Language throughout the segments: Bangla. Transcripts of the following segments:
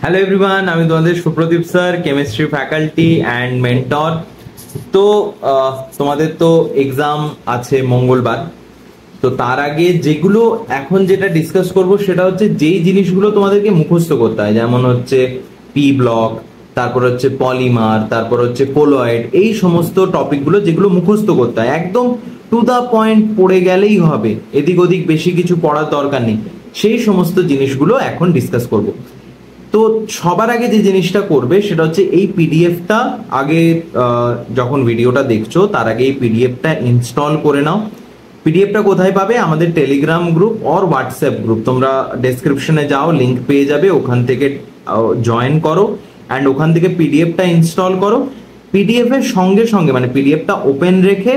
হ্যালো এভরিওয়ান, আমি তোমাদের Supradip sir, chemistry faculty and mentor. তো তোমাদের তো এক্সাম আছে মঙ্গলবার। তো তার আগে যেগুলো এখন যেটা ডিসকাস করব সেটা হচ্ছে যেই জিনিসগুলো তোমাদেরকে মুখস্থ করতে হয়, যেমন হচ্ছে পি ব্লক, তারপর হচ্ছে পলিমার, তারপর হচ্ছে কোলয়েড, এই সমস্ত টপিকগুলো যেগুলো মুখস্থ করতে হয়, একদম টু দা পয়েন্ট পড়ে গেলেই হবে, এদিক ওদিক বেশি কিছু পড়ার দরকার নেই। সেই সমস্ত জিনিসগুলো এখন ডিসকাস করব। তো সবার আগে যে জিনিসটা করবে সেটা হচ্ছে এই পিডিএফটা আগে, যখন ভিডিওটা দেখছো তার আগে এই পিডিএফটা ইনস্টল করে নাও। পিডিএফটা কোথায় পাবে? আমাদের Telegram group or WhatsApp group, তোমরা ডেসক্রিপশনে যাও, লিঙ্ক পেয়ে যাবে, ওখান থেকে জয়েন করো অ্যান্ড ওখান থেকে পিডিএফটা ইনস্টল করো। পিডিএফ এর সঙ্গে সঙ্গে মানে পিডিএফটা ওপেন রেখে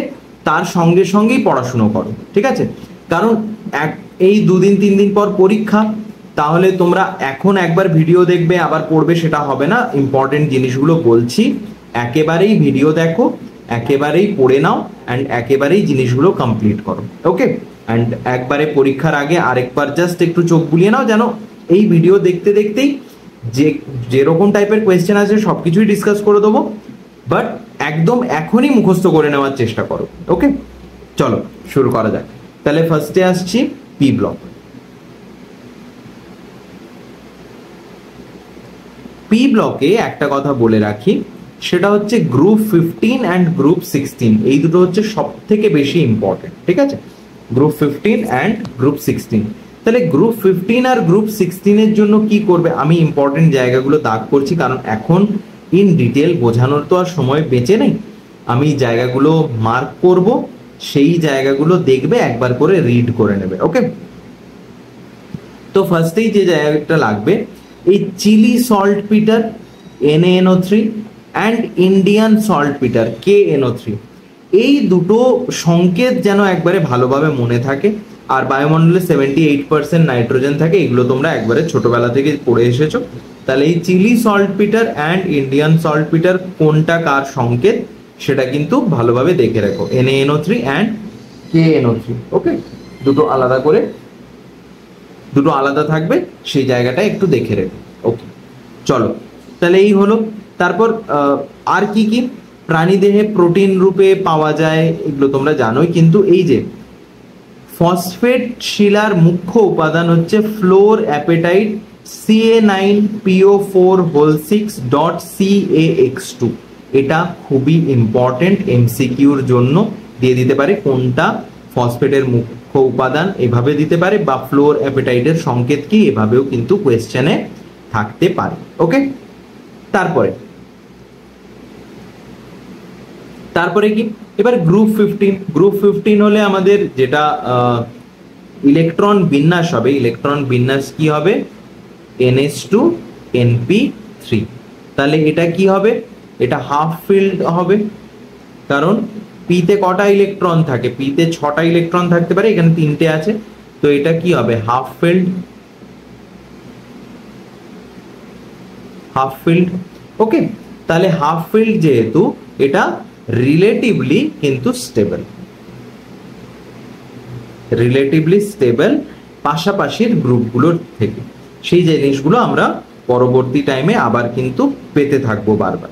তার সঙ্গে সঙ্গেই পড়াশুনো করো, ঠিক আছে? কারণ এই 2-3 দিন পর পরীক্ষা, তাহলে তোমরা এখন একবার ভিডিও দেখবে আবার পড়বে সেটা হবে না। ইম্পর্টেন্ট জিনিসগুলো বলছি, একেবারেই ভিডিও দেখো, একেবারেই পড়ে নাও অ্যান্ড একেবারেই জিনিসগুলো কমপ্লিট করো, ওকে? অ্যান্ড একবারে পরীক্ষার আগে আরেকবার জাস্ট একটু চোখ বুলিয়ে নাও, যেন এই ভিডিও দেখতে দেখতেই যেরকম টাইপের কোয়েশ্চেন আছে সবকিছুই ডিসকাস করে দেবো, বাট একদম এখনই মুখস্থ করে নেওয়ার চেষ্টা করো, ওকে? চলো শুরু করা যাক। তাহলে ফার্স্টে আসছি পি ব্লক। পি ব্লকে একটা কথা বলে রাখি, সেটা হচ্ছে গ্রুপ 15 অ্যান্ড গ্রুপ 16, এই দুটো হচ্ছে সব থেকে বেশি ইম্পর্টেন্ট, ঠিক আছে? Group 15 and group 16। তাহলে গ্রুপ 15 আর গ্রুপ 16 এর জন্য কি করবে, আমি ইম্পর্টেন্ট জায়গাগুলো দাগ করছি, কারণ এখন ইন ডিটেল বোঝানোর তো আর সময় বেঁচে নেই। আমি জায়গাগুলো মার্ক করব, সেই জায়গাগুলো দেখবে, একবার করে রিড করে নেবে, ওকে? তো ফার্স্টেই যে জায়গাটা লাগবে, এই Chile saltpetre NaNO3 and Indian saltpetre KNO3, এই দুটো সংকেত যেন একবারে ভালোভাবে মনে থাকে। আর বায়ুমণ্ডলে 78% নাইট্রোজেন থাকে, এগুলো তোমরা একবারে ছোটবেলা থেকে পড়ে এসেছো। তাহলে এই Chile saltpetre and Indian saltpetre কোনটা কার সংকেত সেটা কিন্তু ভালোভাবে দেখে রাখো, NaNO3 অ্যান্ড KNO3, ওকে? দুটো আলাদা থাকবে, সেই জায়গাটা একটু দেখে রেখো, ওকে? চলো, তাহলে এই হলো। তারপর আর কি কি প্রাণীদেহে প্রোটিন রূপে পাওয়া যায় এগুলো তোমরা জানোই, কিন্তু এই যে ফসফেট শিলার মুখ্য উপাদান হচ্ছে ফ্লোর অ্যাপেটাইট Ca9PO4/6.CaX2, এটা খুবই ইম্পর্টেন্ট, এমসিকিউর জন্য দিয়ে দিতে পারে কোনটা ফসফেটের মুখ্য উপাদান, এভাবে দিতে পারে, বা ফ্লোর অ্যাপেটাইটের সংকেত কি, এভাবেও কিন্তু কোয়েশ্চেনে থাকতে পারে, ওকে? তারপরে কি এবার গ্রুপ 15 হলে আমাদের যেটা ইলেকট্রন বিন্যাস হবে, ইলেকট্রন বিন্যাস কি হবে? NH2NP3। তাহলে এটা কি হবে? এটা হাফ ফিল্ড হবে, কারণ পিতে কটা ইলেকট্রন থাকে? পিতে 6টা ইলেকট্রন থাকতে পারে, এখানে 3টে আছে, তো এটা কি হবে? হাফ ফিল্ড, ওকে? তাহলে হাফ ফিল্ড যেহেতু, এটা রিলেটিভলি কিন্তু স্টেবল পাশাপাশির গ্রুপগুলোর থেকে। সেই জিনিসগুলো আমরা পরবর্তী টাইমে আবার কিন্তু পেতে থাকবো বারবার।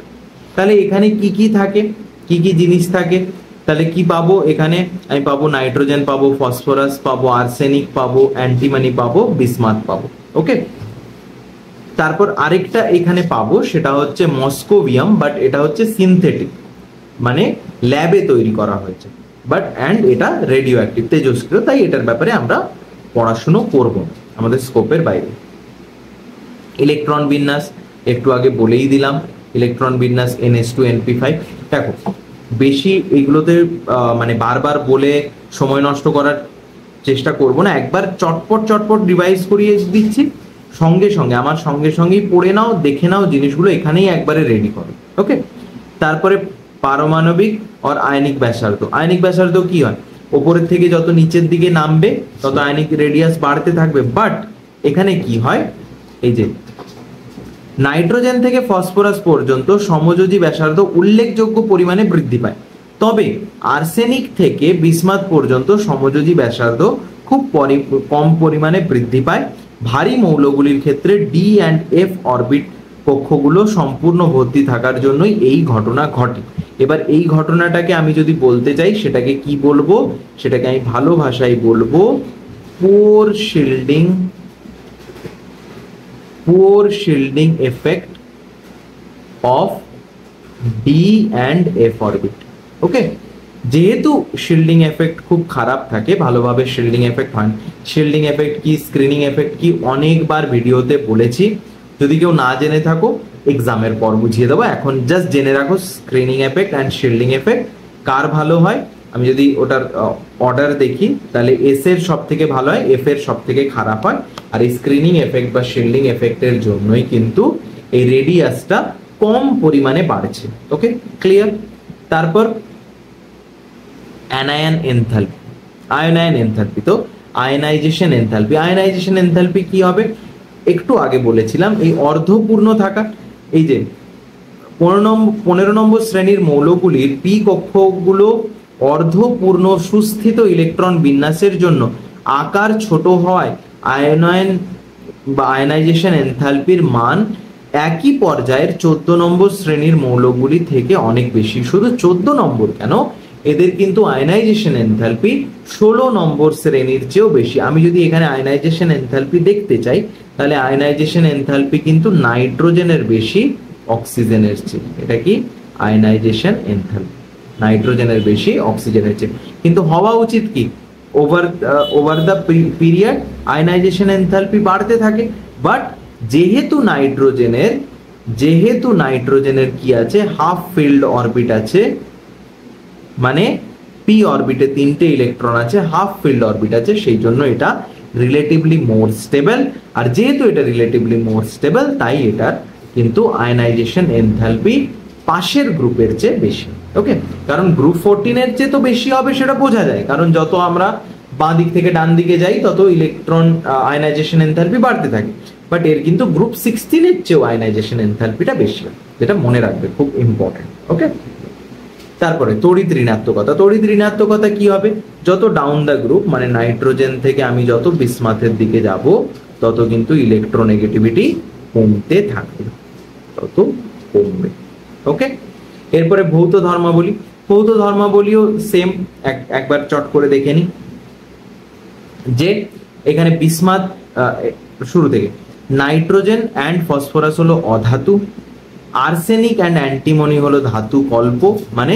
তাহলে এখানে কি কি থাকে, কি কি জিনিস থাকে? তাহলে কি পাবো এখানে? আমি পাবো নাইট্রোজেন, পাবো ফসফরাস, পাবো আর্সেনিক, পাবো অ্যান্টিমনি, পাবো বিসমাথ পাবো, ওকে? তারপর আরেকটা এখানে পাবো, সেটা হচ্ছে মস্কোভিয়াম, বাট এটা হচ্ছে সিনথেটিক, মানে ল্যাবে তৈরি করা হয়েছে, বাট অ্যান্ড এটা রেডিও অ্যাক্টিভ, তেজস্ক্রিয়, তাই এটার ব্যাপারে আমরা পড়াশুনো করব, আমাদের স্কোপের বাইরে। ইলেকট্রন বিন্যাস একটু আগে বলেই দিলাম, ইলেকট্রন বিন্যাস NH2NP5। দেখো, বেশি এগুলোতে মানে বারবার বলে সময় নষ্ট করার চেষ্টা করব না, একবার চটপট রিভাইজ করিয়ে দিচ্ছি, সঙ্গে সঙ্গেই পড়ে নাও, দেখে নাও জিনিসগুলো, এখানেই একবারে রেডি করো, ওকে? তারপরে পারমাণবিক আর আয়নিক ব্যাসার্ধ কি হয়? ওপরের থেকে যত নিচের দিকে নামবে তত আয়নিক রেডিয়াস বাড়তে থাকবে, বাট এখানে কি হয়, এই যে নাইট্রোজেন থেকে ফসফরাস পর্যন্ত সমযোজী ব্যাসার্ধ উল্লেখযোগ্য পরিমাণে বৃদ্ধি পায়, তবে আর্সেনিক থেকে বিসমাথ পর্যন্ত সমযোজী ব্যাসার্ধ খুব কম পরিমাণে বৃদ্ধি পায়। ভারী মৌলগুলির ক্ষেত্রে ডি অ্যান্ড এফ অরবিট কক্ষগুলো সম্পূর্ণ ভর্তি থাকার জন্যই এই ঘটনা ঘটে। এবার এই ঘটনাটাকে আমি যদি বলতে চাই সেটাকে কি বলবো, সেটাকে আমি ভালো ভাষায় বলবো poor shielding effect of d and f orbit. Okay, যেহেতু শিল্ডিং এফেক্ট খুব খারাপ থাকে, ভালোভাবে শিল্ডিং এফেক্ট হয়। শিল্ডিং এফেক্ট কি, স্ক্রিনিং এফেক্ট কি, অনেকবার ভিডিওতে বলেছি। যদি কেউ না জেনে থাকো এক্সামের পর বুঝিয়ে দেবো, এখন জাস্ট জেনে রাখো screening effect and shielding effect কার ভালো হয়। আমি যদি ওটার অর্ডার দেখি তাহলে এস এর সব থেকে ভালো হয়, এফ এর সব থেকে খারাপ হয়। আর এই স্ক্রিনিং এফেক্ট বা শিল্ডিং এফেক্টের জন্যই কিন্তু এই রেডিয়াসটা কম পরিমাণে বাড়ছে। ওকে, ক্লিয়ার। তারপর অ্যানায়ন এনথালপি, আয়নায়ন এনথালপি। তো আয়নাইজেশন এনথালপি, আয়নাইজেশন এনথালপি কি হবে একটু আগে বলেছিলাম, এই অর্ধপূর্ণ থাকা। এই যে 15 নম্বর শ্রেণীর মৌলগুলির পি কক্ষগুলো অর্ধপূর্ণ সুস্থিত ইলেকট্রন বিন্যাসের জন্য আকার ছোট হওয়ায় আয়নায়ন বা আয়নাইজেশন এনথালপির মান একই পর্যায়ের 14 নম্বর শ্রেণীর মৌলগুলি থেকে অনেক বেশি। শুধু 14 নম্বর কেন, এদের কিন্তু আয়নাইজেশন এনথালপি 16 নম্বর শ্রেণীর চেয়েও বেশি। আমি যদি এখানে আয়নাইজেশন এনথালপি দেখতে চাই তাহলে আয়নাইজেশন এনথালপি কিন্তু নাইট্রোজেনের বেশি অক্সিজেনের চেয়ে। এটা কি আয়নাইজেশন এনথালপি, নাইট্রোজেনের বেশি অক্সিজেনের চেয়ে। কিন্তু হওয়া উচিত কি, over the period ionisation enthalpy বাড়তে থাকে। বাট যেহেতু নাইট্রোজেনের কি আছে, হাফ ফিল্ড অরবিট আছে, মানে পি অরবিটে 3টে ইলেকট্রন আছে, হাফ ফিল্ড অরবিট আছে, সেই জন্য এটা রিলেটিভলি মোর স্টেবল। আর যেহেতু এটা রিলেটিভলি মোর স্টেবল তাই এটার কিন্তু আয়নাইজেশন এনথালপি পাশের গ্রুপের চেয়ে বেশি। ওকে, কারণ গ্রুপ 14 এর চেয়ে তো বেশি হবে সেটা বোঝা যায়, কারণ যত আমরা বাঁ দিক থেকে ডান দিকে যাই তত ইলেকট্রন আয়নাইজেশন এনথালপি বাড়তে থাকে। বাট এর কিন্তু গ্রুপ 16 এর চেয়েও আয়নাইজেশন এনথালপিটা বেশি, যেটা মনে রাখবে, খুব ইম্পর্টেন্ট। ওকে, তারপরে তড়িৎ ঋণাত্মকতা। তড়িৎ ঋণাত্মকতা কি হবে, যত ডাউন দ্য গ্রুপ মানে নাইট্রোজেন থেকে আমি যত বিসমাথের দিকে যাব তত কিন্তু ইলেকট্রোনেগেটিভিটি কমতে থাকবে, তত কমবে। ওকে, এরপরে ভৌত ধর্মাবলী। ভৌত ধর্মাবলীও সেম, একবার চট করে দেখে নি। যে এখানে বিসমাথ শুরু থেকে নাইট্রোজেন অ্যান্ড ফসফরাস হলো অধাতু, আর্সেনিক অ্যান্ড অ্যান্টিমনি হলো ধাতু কল্প, মানে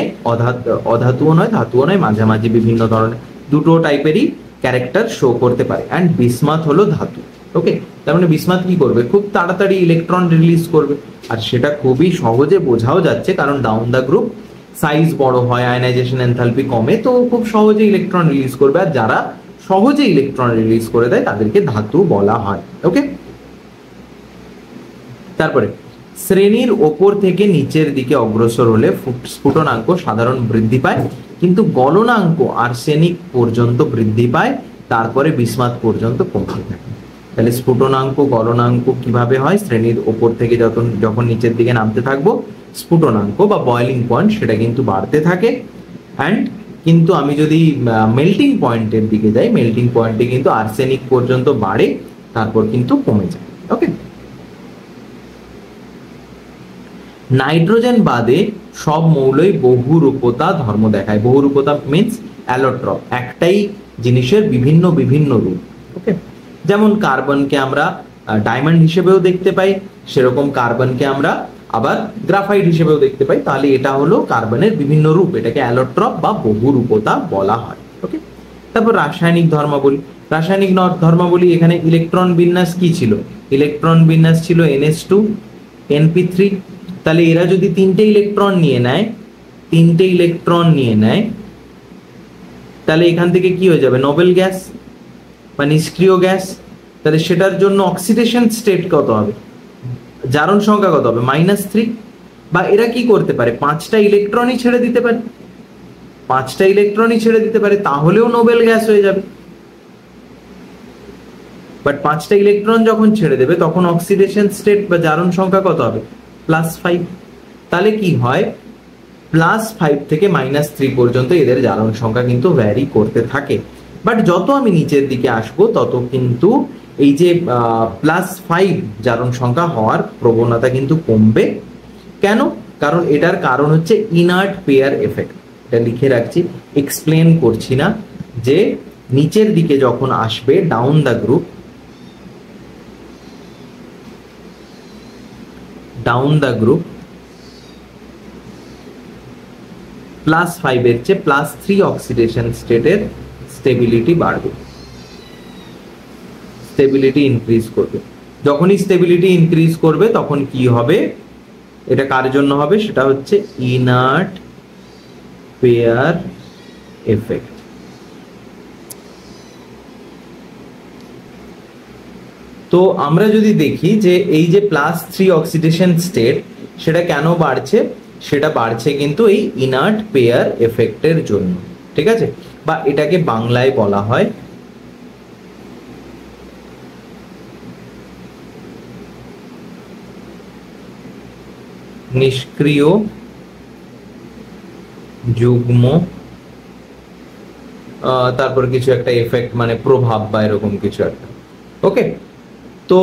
অধাতুও নয় ধাতুও নয়, মাঝামাঝি বিভিন্ন ধরনের দুটো টাইপেরই ক্যারেক্টার শো করতে পারে। অ্যান্ড বিসমাথ হলো ধাতু। ওকে, তার মানে বিসমাথ কি করবে, খুব তাড়াতাড়ি ইলেকট্রন রিলিজ করবে, আর সেটা খুবই সহজে বোঝাও যাচ্ছে, কারণ ডাউন দ্য গ্রুপ সাইজ বড় হয়, আয়নাইজেশন এনথালপি কমে, তো খুব সহজে ইলেকট্রন রিলিজ করবে। আর যারা সহজে ইলেকট্রন রিলিজ করে দেয় তাদেরকে ধাতু বলা হয়। ওকে, তারপরে শ্রেণীর ওপর থেকে নিচের দিকে অগ্রসর হলে স্ফুটনাঙ্ক সাধারণ বৃদ্ধি পায়, কিন্তু গলনাঙ্ক আর্সেনিক পর্যন্ত বৃদ্ধি পায়, তারপরে বিসমাথ পর্যন্ত কমতে থাকে। তাহলে স্ফুটনাঙ্ক গলনাঙ্ক কিভাবে হয়, শ্রেণীর ওপর থেকে যখন নিচের দিকে নামতে থাকবো স্ফুটনাঙ্ক বা বয়লিং পয়েন্ট সেটা কিন্তু বাড়তে থাকে। অ্যান্ড কিন্তু আমি যদি মেল্টিং পয়েন্টের দিকে যাই, মেল্টিং পয়েন্টে কিন্তু আর্সেনিক পর্যন্ত বাড়ে, তারপর কিন্তু কমে যায়। ওকে, নাইট্রোজেন বাদে সব মৌলই বহুরূপতা ধর্ম দেখায়। বহুরূপতা মিন্স অ্যালোট্রপ, একটাই জিনিসের বিভিন্ন বিভিন্ন রূপ। ওকে, যেমন কার্বনকে আমরা ডায়মন্ড হিসেবেও দেখতে পাই, সেরকম কার্বনকে আমরা আবার গ্রাফাইট হিসেবেও দেখতে পাই। তাহলে এটা হলো কার্বনের বিভিন্ন রূপ, এটাকে অ্যালোট্রপ বা বহুরূপতা বলা হয়। ওকে, তারপর রাসায়নিক ধর্মাবলী। রাসায়নিক ধর্মাবলী, এখানে ইলেকট্রন বিন্যাস কি ছিল, ইলেকট্রন বিন্যাস ছিল NH2 NP3। তাহলে এরা যদি 3টে ইলেকট্রন নিয়ে নেয় তাহলে এখান থেকে কি হয়ে যাবে, নোবেল গ্যাস বা নিষ্ক্রিয় গ্যাস। তাহলে সেটার জন্য অক্সিডেশন স্টেট কত হবে, জারণ সংখ্যা কত হবে, -3। বা এরা কি করতে পারে, 5টা ইলেকট্রনই ছেড়ে দিতে পারে, তাহলেও নোবেল গ্যাস হয়ে যাবে। বাট 5টা ইলেকট্রন যখন ছেড়ে দেবে তখন অক্সিডেশন স্টেট বা জারণ সংখ্যা কত হবে, +5। তাহলে কি হয়, +5 থেকে -3 পর্যন্ত এদের জারণ সংখ্যা কিন্তু ভ্যারি করতে থাকে। বাট যত আমি নিচের দিকে আসবো তত কিন্তু এই যে +5 জারণ সংখ্যা হওয়ার প্রবণতা কিন্তু কমবে। কেন? কারণ এটার কারণ হচ্ছে ইনার্ট পেয়ার এফেক্ট। এটা লিখে রাখছি, এক্সপ্লেন করছি না, যে নিচের দিকে যখন আসবে ডাউন দ্য গ্রুপ, +5 এর চেয়ে +3 অক্সিডেশন স্টেটের স্টেবিলিটি বাড়বে, স্টেবিলিটি ইনক্রিজ করবে। যখনই স্টেবিলিটি ইনক্রিজ করবে তখন কি হবে? এটা কার জন্য হবে? সেটা হচ্ছে ইনার্ট পেয়ার এফেক্ট। তো আমরা যদি দেখি যে এই যে +3 অক্সিডেশন স্টেট, সেটা কেন বাড়ছে? সেটা বাড়ছে কিন্তু এই ইনার্ট পেয়ার এফেক্টের জন্য, ঠিক আছে? বা এটাকে বাংলায় বলা হয় নিষ্ক্রিয় যুগ্ম তারপর কিছু একটা এফেক্ট, মানে প্রভাব বা এরকম কিছু একটা। ওকে, তো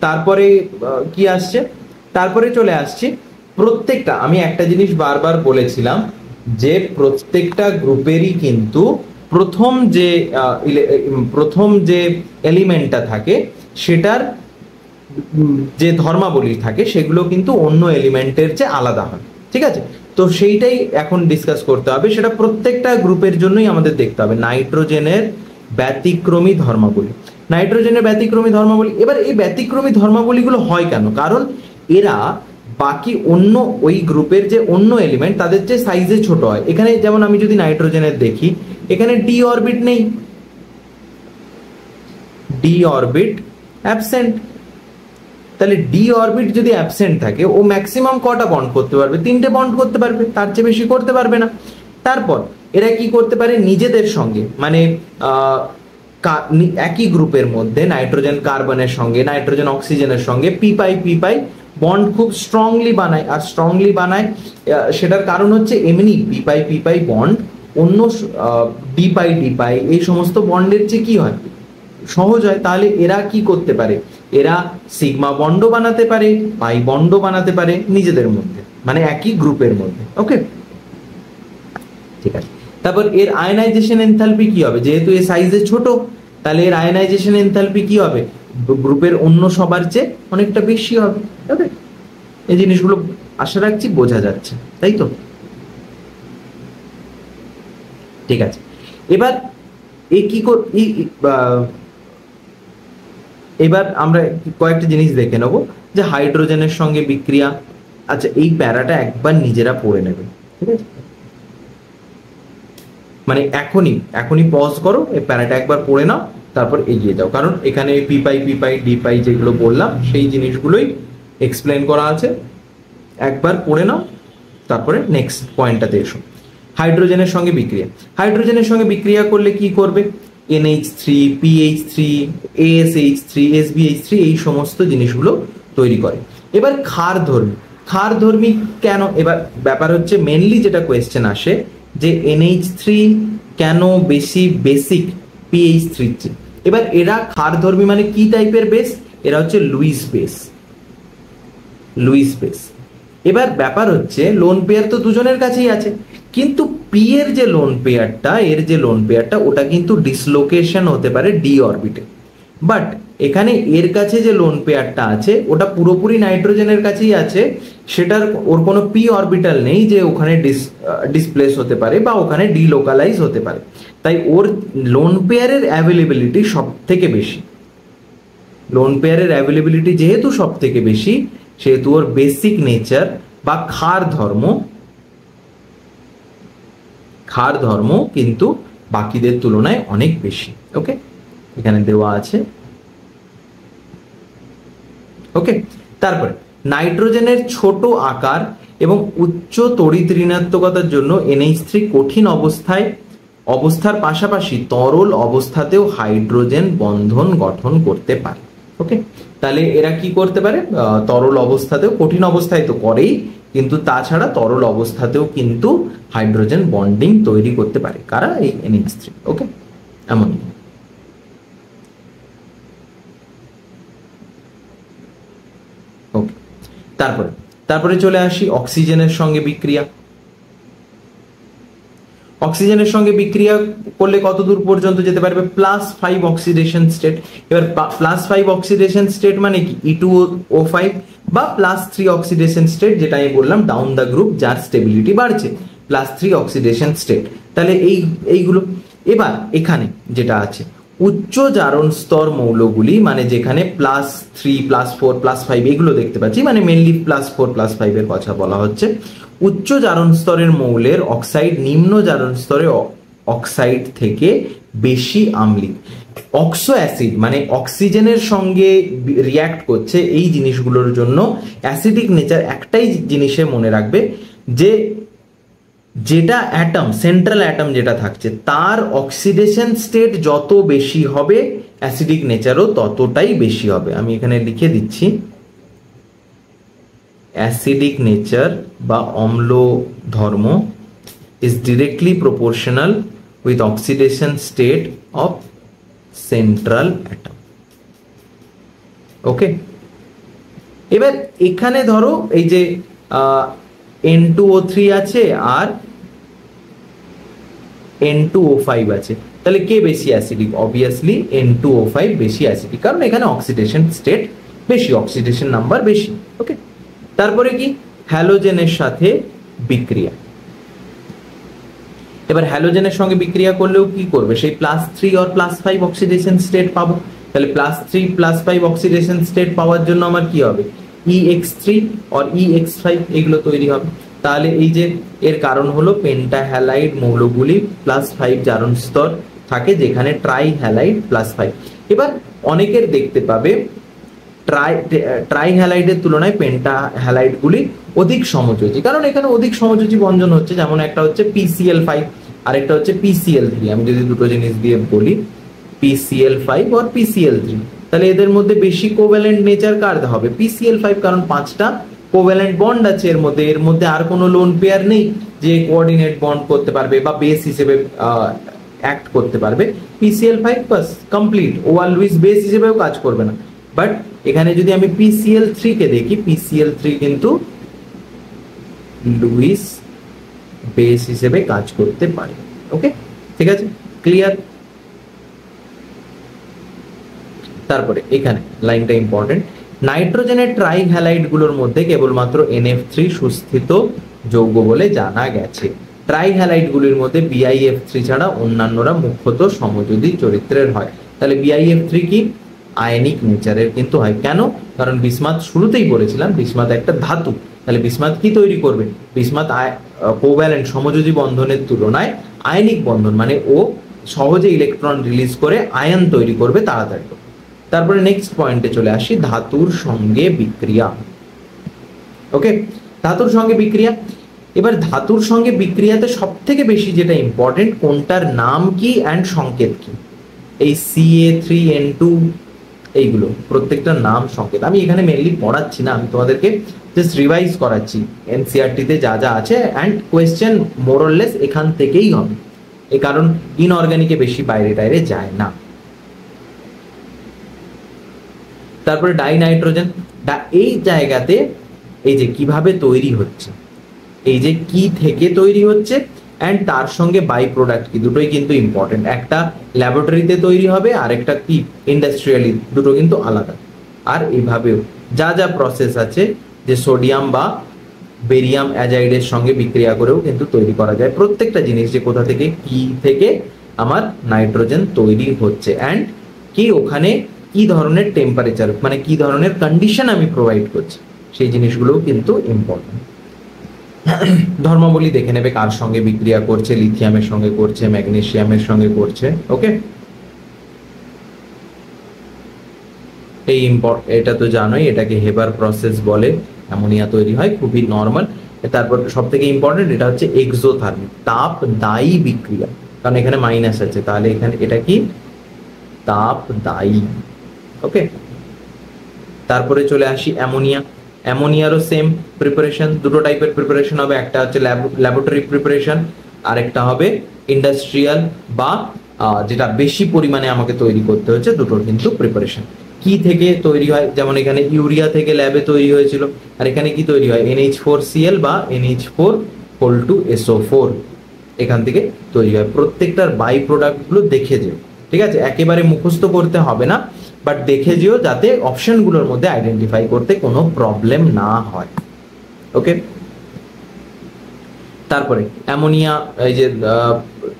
তারপরে কি আসছে? তারপরে চলে আসছে প্রত্যেকটা, আমি একটা জিনিস বারবার বলেছিলাম যে প্রত্যেকটা গ্রুপেরই কিন্তু প্রথম যে এলিমেন্টটা থাকে সেটার যে ধর্মাবলী থাকে সেগুলো কিন্তু অন্য এলিমেন্টের চেয়ে আলাদা হয়, ঠিক আছে? তো সেইটাই এখন ডিসকাস করতে হবে, সেটা প্রত্যেকটা গ্রুপের জন্যই আমাদের দেখতে হবে। নাইট্রোজেনের ব্যতিক্রমী ধর্মাবলী, নাইট্রোজেনের ব্যতিক্রমী ধর্মাবলী। এবার এই ব্যতিক্রমী ধর্মাবলীগুলো হয় কেন? কারণ এরা বাকি অন্য ওই গ্রুপের যে অন্য এলিমেন্ট তাদের যে সাইজে ছোট হয়। এখানে যেমন আমি যদি নাইট্রোজেনের দেখি, এখানে ডি অরবিট নেই, ডি অরবিট অ্যাবসেন্ট। তাহলে ডি অরবিট যদি অ্যাবসেন্ট থাকে, ও ম্যাক্সিমাম কটা বন্ড করতে পারবে? 3টে বন্ড করতে পারবে, তার চেয়ে বেশি করতে পারবে না। তারপর এরা কি করতে পারে? নিজেদের সঙ্গে, মানে একই গ্রুপের মধ্যে নাইট্রোজেন কার্বনের সঙ্গে, নাইট্রোজেন অক্সিজেনের সঙ্গে পি পাই বন্ড খুব স্ট্রংলি বানায়। আর স্ট্রংলি বানায় সেটার কারণ হচ্ছে এমনি পি পাই বন্ড অন্য ডি পাই এই সমস্ত বন্ডের চেয়ে কি হয়? সহজ হয়। তাহলে এরা কি করতে পারে? এরা সিগমা বন্ডও বানাতে পারে, পাই বন্ডও বানাতে পারে নিজেদের মধ্যে, মানে একই গ্রুপের মধ্যে। ওকে, ঠিক আছে। তারপর এর আয়নাইজেশন এনথালপি কি হবে? যেহেতু এর সাইজে ছোট, তাহলে এর আয়নাইজেশন এনথালপি কি হবে? গ্রুপের অন্য সবার চেয়ে অনেকটা বেশি হবে। ওকে, এই জিনিসগুলো আশা রাখছি বোঝা যাচ্ছে, তাই তো? ঠিক আছে। এবার এবার আমরা কয়েকটা জিনিস দেখে নেব, যে হাইড্রোজেনের সঙ্গে বিক্রিয়া। আচ্ছা, এই প্যারাটা একবার নিজেরা পড়ে নেবে, ঠিক আছে? মানে এখনই পজ করো, এই প্যারাটা একবার পড়ে নাও, তারপর এগিয়ে যাও। কারণ এখানে পি পাই ডি পাই যেগুলো বললাম সেই জিনিসগুলোই এক্সপ্লেন করা আছে। একবার পড়ে নাও, তারপরে নেক্সট পয়েন্টটাতে এসো। হাইড্রোজেনের সঙ্গে বিক্রিয়া, হাইড্রোজেনের সঙ্গে বিক্রিয়া করলে কি করবে? NH3, PH3, ASH3, SbH3 এই সমস্ত জিনিসগুলো তৈরি করে। এবার ক্ষারধর্মী কেন? এবার ব্যাপার হচ্ছে মেনলি যেটা কোয়েশ্চেন আসে যে NH3 কেন বেশি বেসিক PH3 চেয়ে। এবার এরা ক্ষারধর্মী মানে কি টাইপের বেস? এরা হচ্ছে লুইস বেস। এবার ব্যাপার হচ্ছে লোন পেয়ার তো দুজনের কাছেই আছে, কিন্তু পি এর যে লোন পেয়ারটা ওটা কিন্তু ডিসলোকেশন হতে পারে ডি অরবিটে। বাট এখানে এর কাছে যে লোন পেয়ারটা আছে ওটা পুরোপুরি নাইট্রোজেনের কাছেই আছে, সেটার ওর কোনো পি অরবিটাল নেই যে ওখানে ডিসপ্লেস হতে পারে বা ওখানে ডিলোকালাইজ হতে পারে। তাই ওর লোন পেয়ারের অ্যাভেলেবিলিটি সব থেকে বেশি। লোন পেয়ারের অ্যাভেলেবিলিটি যেহেতু সব থেকে বেশি, সেহেতু ওর বেসিক নেচার বা ক্ষার ধর্ম কিন্তু বাকিদের তুলনায় অনেক বেশি। ওকে, এখানে দেওয়া আছে। ওকে, তারপরে নাইট্রোজেনের ছোট আকার এবং উচ্চ তড়িৎ ঋণাত্মকতার জন্য NH3 কঠিন অবস্থার পাশাপাশি তরল অবস্থাতেও হাইড্রোজেন বন্ধন গঠন করতে পারে। ওকে, তাহলে এরা কি করতে পারে? তরল অবস্থাতেও, কঠিন অবস্থায় তো করেই, কিন্তু তাছাড়া তরল অবস্থাতেও কিন্তু হাইড্রোজেন বন্ডিং তৈরি করতে পারে। কারা? এই NH3। ওকে, এমন। তারপরে তারপরে চলে আসি অক্সিজেনের সঙ্গে বিক্রিয়া। অক্সিজেনের সঙ্গে বিক্রিয়া করলে কত দূর পর্যন্ত যেতে পারবে? +5 অক্সিডেশন স্টেট। এবার +5 অক্সিডেশন স্টেট মানে কি? E2O5 বা +3 অক্সিডেশন স্টেট, যেটা আমি বললাম ডাউন দ্য গ্রুপ, যার স্টেবিলিটি বাড়ছে, +3 অক্সিডেশন স্টেট। তাহলে এইগুলো। এবার এখানে যেটা আছে উচ্চ জারণ স্তর মৌলগুলি, মানে যেখানে +3 +4 +5 এগুলো দেখতে পাচ্ছি, মানে মেনলি +4 +5 এর কথা বলা হচ্ছে। উচ্চ জারণ স্তরের মৌলের অক্সাইড নিম্ন জারণ স্তরের অক্সাইড থেকে বেশি আম্লিক। অক্সো অ্যাসিড মানে অক্সিজেনের সঙ্গে রিয়াক্ট করছে, এই জিনিসগুলোর জন্য অ্যাসিডিক নেচার একটাই জিনিসে মনে রাখবে, যে যেটা অ্যাটম, সেন্ট্রাল অ্যাটম যেটা থাকছে, তার অক্সিডেশন স্টেট যত বেশি হবে অ্যাসিডিক নেচারও ততটাই বেশি হবে। আমি এখানে লিখে দিচ্ছি, অ্যাসিডিক নেচার বা অম্ল ধর্ম is directly proportional with oxidation state of central atom. ওকে, এবার এখানে ধরো এই যে N2O3 আছে আর N2O5 আছে, তাহলে কে বেশি অ্যাসিডিক? অবভিয়াসলি N2O5 বেশি অ্যাসিডিক, কারণ এখানে অক্সিডেশন স্টেট বেশি, অক্সিডেশন নাম্বার বেশি। ওকে, তারপরে কি? হ্যালোজেনের সাথে বিক্রিয়া। এবার হ্যালোজেনের সঙ্গে বিক্রিয়া করলেও কি করবে? সেই +3 আর +5 অক্সিডেশন স্টেট পাবো। তাহলে +3 +5 অক্সিডেশন স্টেট পাওয়ার জন্য আমার কি হবে? EX3 আর EX5 এগুলো তৈরি হবে। তাহলে এই যে এর কারণ হলো পেন্টাহ্যালাইড মৌলগুলি +5 জারণ স্তর থাকে, যেখানে ট্রাইহ্যালাইড +5। এবার অনেকের দেখতে পাবে ট্রাইহ্যালাইডের তুলনায় পেন্টাহ্যালাইডগুলি অধিক সমযোজী, কারণ এখানে অধিক সমযোজী বন্ধন হচ্ছে। যেমন একটা হচ্ছে PCl5 আর একটা হচ্ছে PCl3। আমি যদি দুটো জিনিস দিয়ে বলি PCl5 আর PCl3, তাহলে এদের মধ্যে বেশি কোভ্যালেন্ট নেচার কার হবে? PCl5, কারণ 5টা কোভ্যালেন্ট বন্ড আছে এর মধ্যে আর কোনো লোন পেয়ার নেই যে কোঅর্ডিনেট বন্ড করতে পারবে বা বেস হিসেবে অ্যাক্ট করতে পারবে। PCl5 বাস কমপ্লিট, ও আর লুইস বেস হিসেবেও কাজ করবে না। বাট এখানে যদি আমি PCl3 কে দেখি, PCl3 কিন্তু লুইস বেস হিসেবে কাজ করতে পারে। ওকে, ঠিক আছে, ক্লিয়ার? তারপরে এখানে লাইনটা ইম্পর্টেন্ট, নাইট্রোজেনের ট্রাইহ্যালাইড গুলোর মধ্যে কেবলমাত্র NF3 সুস্থিত যৌগ বলে জানা গেছে। ট্রাইহ্যালাইড গুলির মধ্যে BiF3 ছাড়া অন্যান্যরা মুখ্যত সমযোজী চরিত্রের হয়। তাহলে BiF3 কি? আয়নিক নেচারের কিন্তু হয়। কেন? কারণ বিসমাথ শুরুতেই বলেছিলাম বিসমাথ একটা ধাতু। তাহলে বিসমাথ কি তৈরি করবে? বিসমাথ কোভ্যালেন্ট সমযোজী বন্ধনের তুলনায় আয়নিক বন্ধন, মানে ও সহজে ইলেকট্রন রিলিজ করে আয়ন তৈরি করবে তাড়াতাড়ি। তারপরে নেক্সট পয়েন্টে চলে আসি, ধাতুর সঙ্গে বিক্রিয়া। ওকে, ধাতুর সঙ্গে বিক্রিয়া। এবার ধাতুর সঙ্গে বিক্রিয়াতে সব থেকে বেশি যেটা ইম্পর্টেন্ট, কোনটার নাম কি অ্যান্ড সংকেত কি? এই Ca3N2 এইগুলো প্রত্যেকটার নাম সংকেত আমি এখানে মেনলি পড়াচ্ছি না, আমি তোমাদেরকে জাস্ট রিভাইজ করাচ্ছি NCERT তে যা যা আছে, অ্যান্ড কোয়েশ্চেন মোরলেস এখান থেকেই হবে, এই কারণ ইনঅর্গানিকে বেশি বাইরে টাইরে যায় না। তারপরে ডাইনাইট্রোজেন, এই জায়গাতে এই যে কিভাবে তৈরি হচ্ছে, এই যে কি থেকে তৈরি হচ্ছে অ্যান্ড তার সঙ্গে বাই প্রোডাক্ট কি, দুটোই কিন্তু ইম্পর্টেন্ট। একটা ল্যাবরেটরিতে তৈরি হবে আর একটা কি ইন্ডাস্ট্রিয়ালি, দুটো কিন্তু আলাদা। আর এইভাবেও যা যা প্রসেস আছে, যে সোডিয়াম বা বেরিয়াম অ্যাজাইডের সঙ্গে বিক্রিয়া করেও কিন্তু তৈরি করা যায় প্রত্যেকটা জিনিস, যে কোথা থেকে কি থেকে আমার নাইট্রোজেন তৈরি হচ্ছে অ্যান্ড কি ওখানে কি ধরনের টেম্পারেচার, মানে কি ধরনের কন্ডিশন আমি প্রোভাইড করছি, সেই জিনিসগুলোও কিন্তু ইম্পর্টেন্ট। ধর্মাবলী দেখে নেবে কার সঙ্গে বিক্রিয়া করছে, লিথিয়ামের সঙ্গে করছে, ম্যাগনেসিয়ামের সঙ্গে করছে। ওকে, এই এটা তো জানোই, এটাকে হেবার প্রসেস বলে, অ্যামোনিয়া তৈরি হয়, খুবই নর্মাল। তারপর সব থেকে ইম্পর্টেন্ট এটা হচ্ছে এক্সোথার্মিক, তাপ দায়ী বিক্রিয়া, কারণ এখানে মাইনাস আছে, তাহলে এখানে এটা কি তাপ দায়ী। ওকে, তারপরে চলে আসি অ্যামোনিয়া। অ্যামোনিয়ারও সেম প্রিপারেশন, দুটো টাইপের প্রিপারেশন হবে, একটা হচ্ছে ল্যাবরেটরি প্রিপারেশন আর একটা হবে ইন্ডাস্ট্রিয়াল বা যেটা বেশি পরিমাণে আমাকে তৈরি করতে হচ্ছে, দুটোর কিন্তু প্রিপারেশন। কি থেকে তৈরি হয়, যেমন এখানে ইউরিয়া থেকে ল্যাবে তৈরি হয়েছিল, আর এখানে কি তৈরি হয়, NH4Cl বা NH4 এখান থেকে তৈরি হয়। প্রত্যেকটার বাই প্রোডাক্ট গুলো দেখে যেও, ঠিক আছে, একেবারে মুখস্থ করতে হবে না, বাট দেখে যেও যাতে অপশনগুলোর মধ্যে আইডেন্টিফাই করতে কোনো প্রবলেম না হয়। ওকে, তারপরে অ্যামোনিয়া এই যে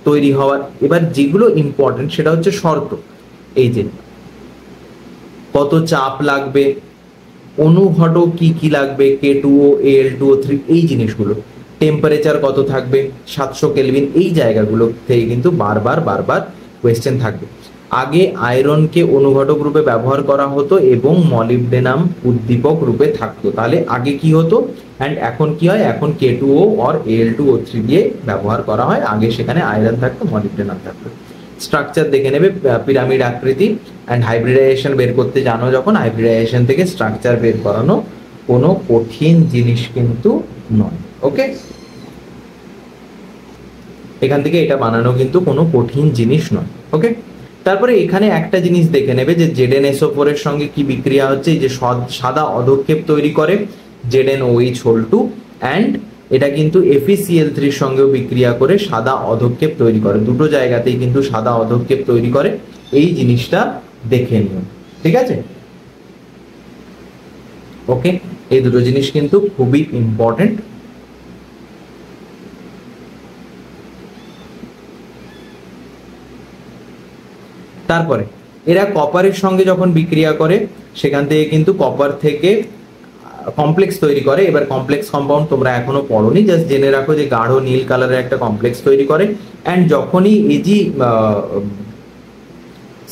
তৈরি হওয়ার, এবার যেগুলো ইম্পর্টেন্ট সেটা হচ্ছে শর্ত, এই যে কত চাপ লাগবে, অনুঘটক কি কি লাগবে, K2O Al2O3, এই জিনিসগুলো, টেম্পারেচার কত থাকবে, 700 কেলভিন, এই জায়গাগুলো থেকে কিন্তু বারবার কোয়েশ্চেন থাকবে। আগে আয়রনকে অনুঘটক রূপে ব্যবহার করা হতো এবং মলিবডেনাম উদ্দীপক রূপে থাকতো, তাহলে আগে কি হতো অ্যান্ড এখন কি হয়, এখন K2O আর Al2O3 দিয়ে ব্যবহার করা হয়, আগে সেখানে আয়রন থাকতো, মলিবডেনাম থাকতো। স্ট্রাকচার দেখে নেবে, পিরামিড আকৃতি অ্যান্ড হাইব্রিডাইজেশন বের করতে জানো যখন, হাইব্রিডাইজেশন থেকে স্ট্রাকচার বের করানো কোনো কঠিন জিনিস কিন্তু নয়। ওকে, এখান থেকে এটা বানানো কিন্তু কোনো কঠিন জিনিস নয়। ওকে, তারপরে এখানে একটা জিনিস দেখে নেবে যে ZnSO4 এর সঙ্গে কি বিক্রিয়া হচ্ছে, এই যে সাদা অধক্ষেপ তৈরি করে ZnOH2, অ্যান্ড এটা কিন্তু FeCl3 এর সঙ্গেও বিক্রিয়া করে সাদা অধক্ষেপ তৈরি করে, দুটো জায়গাতেই কিন্তু সাদা অধক্ষেপ তৈরি করে, এই জিনিসটা দেখে নিও, ঠিক আছে। ওকে, এই দুটো জিনিস কিন্তু খুবই ইম্পর্টেন্ট। তারপরে এরা কপারের সঙ্গে যখন বিক্রিয়া করে সেখান থেকে কিন্তু কপার থেকে কমপ্লেক্স তৈরি করে। এবার কমপ্লেক্স কম্পাউন্ড তোমরা এখনো পড়োনি, জাস্ট জেনে রাখো যে গাঢ় নীল কালারের একটা কমপ্লেক্স তৈরি করে, অ্যান্ড যখনই এজি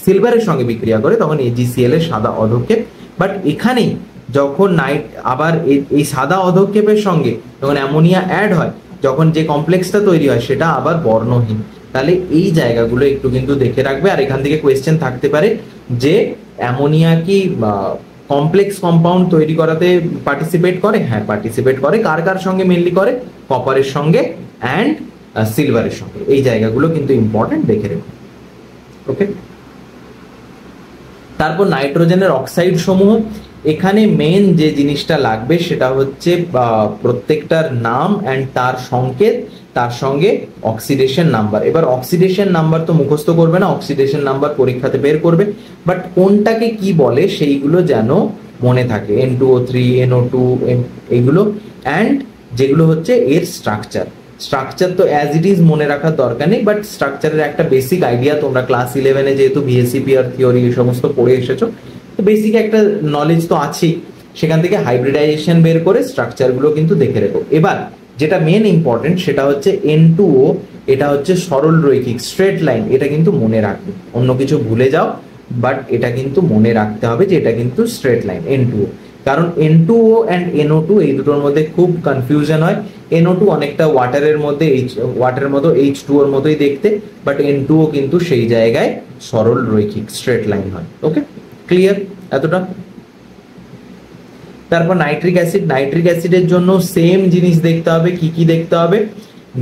সিলভারের সঙ্গে বিক্রিয়া করে তখন AgCl এর সাদা অধক্ষেপ, বাট এখানেই যখন আবার এই সাদা অধক্ষেপের সঙ্গে যখন অ্যামোনিয়া অ্যাড হয়, যখন যে কমপ্লেক্সটা তৈরি হয় সেটা আবার বর্ণহীন, তাহলে এই জায়গাগুলো একটু কিন্তু দেখে রাখবে। আর এখান থেকে কোয়েশ্চেন থাকতে পারে যে অ্যামোনিয়া কি কমপ্লেক্স কম্পাউন্ড তৈরি করাতে পার্টিসিপেট করে, হ্যাঁ পার্টিসিপেট করে, কার কার সঙ্গে মেনলি করে, কপারের সঙ্গে অ্যান্ড সিলভারের সঙ্গে, এই জায়গাগুলো কিন্তু ইম্পর্টেন্ট দেখে রেখো। ওকে, তারপর নাইট্রোজেনের অক্সাইড সমূহ, এখানে মেন যে জিনিসটা লাগবে সেটা হচ্ছে প্রত্যেকটার নাম অ্যান্ড তার সংকেত, তার সঙ্গে অক্সিডেশন নাম্বার। এবার অক্সিডেশন নাম্বার তো মুখস্থ করবে না, অক্সিডেশন নাম্বার পরীক্ষাতে বের করবে, বাট কোনটাকে কি বলে সেইগুলো যেন মনে থাকে, N2O3 NO2 এইগুলো, অ্যান্ড যেগুলো হচ্ছে এর স্ট্রাকচার তো অ্যাজ ইট ইজ মনে রাখার দরকার নেই, বাট স্ট্রাকচারের একটা বেসিক আইডিয়া তোমরা ক্লাস 11-এ যেহেতু VSEPR থিওরি এই সমস্ত পড়ে এসেছো, তো বেসিক একটা নলেজ তো আছেই, সেখান থেকে হাইব্রিডাইজেশন বের করে স্ট্রাকচারগুলো কিন্তু দেখে রেখো। এবার যেটা মেন ইম্পর্টেন্ট সেটা হচ্ছে N2O, এটা হচ্ছে সরল রৈখিক স্ট্রেট লাইন, এটা কিন্তু মনে রাখবে, অন্য কিছু ভুলে যাও বাট এটা কিন্তু মনে রাখতে হবে যে এটা কিন্তু স্ট্রেট লাইন N2O, কারণ N2O অ্যান্ড NO2 এই দুটোর মধ্যে খুব কনফিউশন হয়। NO2 অনেকটা ওয়াটারের মধ্যে ওয়াটারের মতো H2O-র মতোই দেখতে, বাট N2O কিন্তু সেই জায়গায় সরল রৈখিক স্ট্রেট লাইন হয়। ওকে, ক্লিয়ার এতটা? তারপর নাইট্রিক অ্যাসিডের জন্য সেম জিনিস দেখতে হবে, কি কি দেখতে হবে,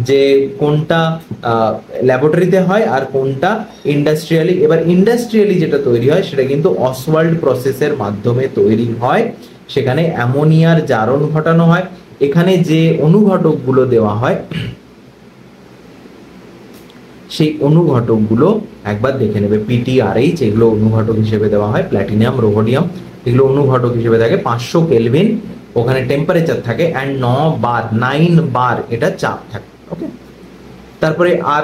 যে কোনটা ল্যাবরেটরিতে হয় আর কোনটা ইন্ডাস্ট্রিয়ালি। এবার ইন্ডাস্ট্রিয়ালি যেটা তৈরি হয় সেটা কিন্তু অসওয়াল্ড প্রসেসের মাধ্যমে তৈরি হয়, সেখানে অ্যামোনিয়ার জারণ ঘটানো হয়। এখানে যে অনুঘটকগুলো দেওয়া হয় সেই অনুঘটকগুলো একবার দেখে নেবে, PTRH এগুলো অনুঘটক হিসেবে দেওয়া হয়, প্ল্যাটিনাম রোহোডিয়াম এগুলো অনুঘটক হিসেবে থাকে, 500 কেলভিন ওখানে টেম্পারেচার থাকে, অ্যান্ড 9 বার এটা চাপ থাকে। ওকে, তারপরে আর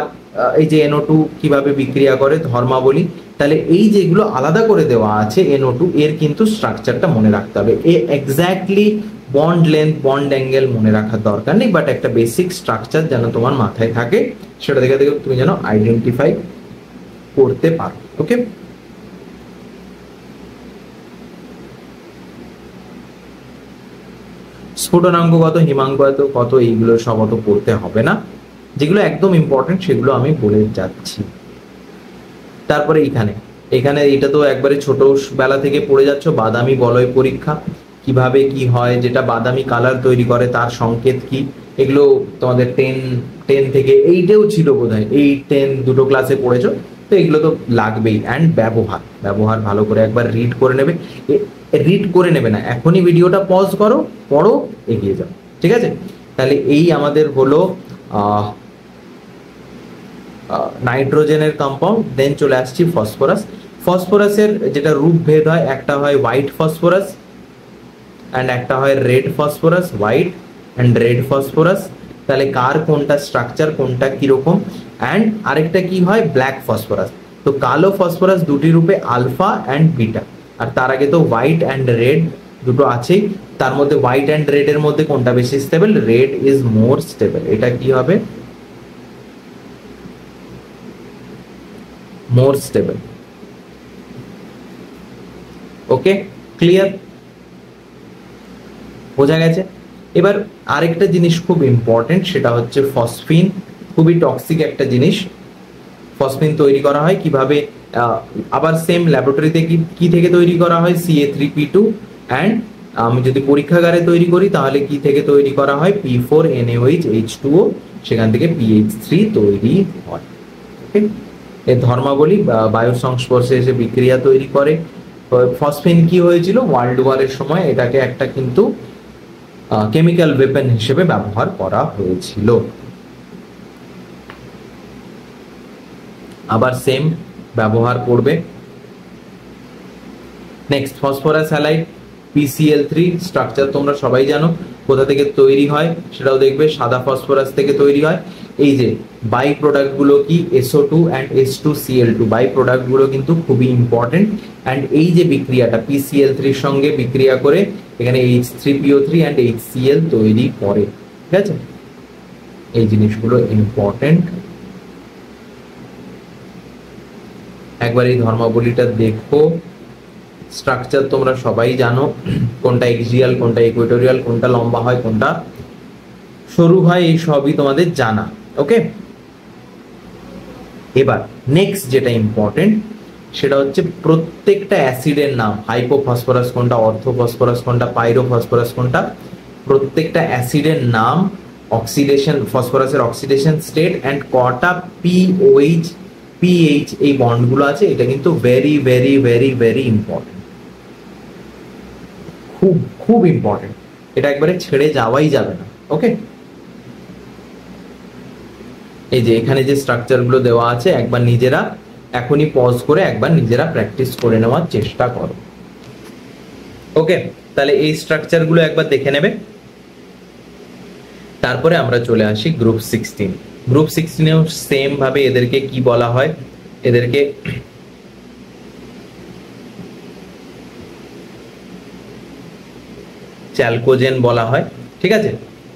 এই যে NO2 কিভাবে বিক্রিয়া করে ধর্মাবলী, তাহলে এই যেগুলো আলাদা করে দেওয়া আছে NO2 এর কিন্তু স্ট্রাকচারটা মনে রাখতে হবে, exactly bond length bond angle মনে রাখার দরকার নেই, বাট একটা বেসিক স্ট্রাকচার যেন তোমার মাথায় থাকে, সেটা দেখে দেখে তুমি যেন আইডেন্টিফাই করতে পারো। ওকে, স্ফুটনাঙ্ক কত, হিমাঙ্ক কত, এইগুলো সব অত পড়তে হবে না, যেগুলো একদম ইম্পর্টেন্ট সেগুলো আমি বলে যাচ্ছি। তারপরে এখানে এটা তো একবারে ছোটবেলা থেকে পড়ে যাচ্ছ, বাদামি বলয় পরীক্ষা কিভাবে কি হয়, যেটা বাদামি কালার তৈরি করে তার সংকেত কি, এগুলো তোমাদের 10 থেকে 8-এও ছিল বোধহয়, 8-10 দুটো ক্লাসে পড়েছো, তো এগুলো তো লাগবেই, অ্যান্ড ব্যবহার ব্যবহার ভালো করে একবার রিড করে নেবে। রিড করে নেবে না, এখনই ভিডিওটা পজ করো, পড়ো, এগিয়ে যাও, ঠিক আছে? তাহলে এই আমাদের হলো নাইট্রোজেনের কম্পাউন্ড। দেন চলে আসছি ফসফরাস। ফসফরাসের যেটা রূপ ভেদ হয়, একটা হয় হোয়াইট ফসফরাস অ্যান্ড একটা হয় red phosphorus, white and red phosphorus. তাহলে কার কোনটা স্ট্রাকচার, কোনটা কিরকম, অ্যান্ড আরেকটা কি হয় ব্ল্যাক ফসফরাস। তো কালো ফসফরাস দুটি রূপে, আলফা অ্যান্ড বিটা। আর তার আগে তো হোয়াইট অ্যান্ড রেড দুটো আছেই, তার মধ্যে হোয়াইট অ্যান্ড রেড এর মধ্যে কোনটা বেশি stable? Red is more stable. এটা কি হবে? More stable. Okay, clear? বোঝা গেছে? এবার আরেকটা জিনিস খুব ইম্পর্টেন্ট, সেটা হচ্ছে ফসফিন। খুবই টক্সিক একটা জিনিস। ফসফিন তৈরি করা হয় কিভাবে? আবার সেম ল্যাবরেটরিতে কি থেকে তৈরি করা হয়? CA3P2। অ্যান্ড আমি যদি পরীক্ষাগারে তৈরি করি তাহলে কি থেকে তৈরি করা হয়? P4NaOH H2O, সেখান থেকে PH3 তৈরি হয়। ওকে, এর ধর্মাবলী বায়ুর সংস্পর্শে এসে বিক্রিয়া তৈরি করে। ফসফিন কি হয়েছিল? ওয়ার্ল্ড ওয়ারের সময় এটাকে একটা কিন্তু কেমিক্যাল ওয়েপন হিসেবে ব্যবহার করা হয়েছিল। আবার সেম ব্যবহার করবে। Next phosphorus halide PCl3 structure তোমরা সবাই জানো। কোথা থেকে তৈরি হয় সেটাও দেখবে, সাদা ফসফরাস থেকে তৈরি হয়। এই যে বাই প্রোডাক্ট গুলো কি? SO2 and H2Cl2 by product গুলো কিন্তু খুবই ইম্পর্টেন্ট। অ্যান্ড এই যে বিক্রিয়াটা PCl3 এর সঙ্গে বিক্রিয়া করে এখানে H3PO3 অ্যান্ড HCl তৈরি করে, ঠিক আছে? এই জিনিসগুলো ইম্পর্টেন্ট। একবার এই ধর্মাবলীটা দেখো। স্ট্রাকচার তোমরা সবাই জানো, কোনটা এক্সিয়াল, কোনটা ইকুয়েটোরিয়াল, কোনটা লম্বা হয়, কোনটা সরু হয়, এই সবই তোমাদের জানা। ওকে, এবার নেক্সট যেটা ইম্পর্টেন্ট সেটা হচ্ছে প্রত্যেকটা অ্যাসিডের নাম। হাইপোফসফরাস কোনটা, অর্থোফসফরাস কোনটা, পাইরোফসফরাস কোনটা, প্রত্যেকটা অ্যাসিডের নাম, অক্সিডেশন, ফসফরাসের অক্সিডেশন স্টেট অ্যান্ড কটা POH PH এই বন্ডগুলো আছে। এটা কিন্তু very very very very important, খুব খুব ইম্পর্টেন্ট। এটা একবারে ছেড়ে যাওয়াই যাবে না। ওকে, এই যে এখানে যে স্ট্রাকচার গুলো দেওয়া আছে, একবার নিজেরা এখনই পজ করে একবার নিজেরা প্র্যাকটিস করে নেওয়ার চেষ্টা করো। ওকে, তাহলে এই স্ট্রাকচার গুলো একবার দেখে নেবে। তারপরে আমরা চলে আসি গ্রুপ 16। গ্রুপ 16এও সেম ভাবে এদেরকে কি বলা হয়? এদেরকে চ্যালকোজেন বলা হয়, ঠিক আছে?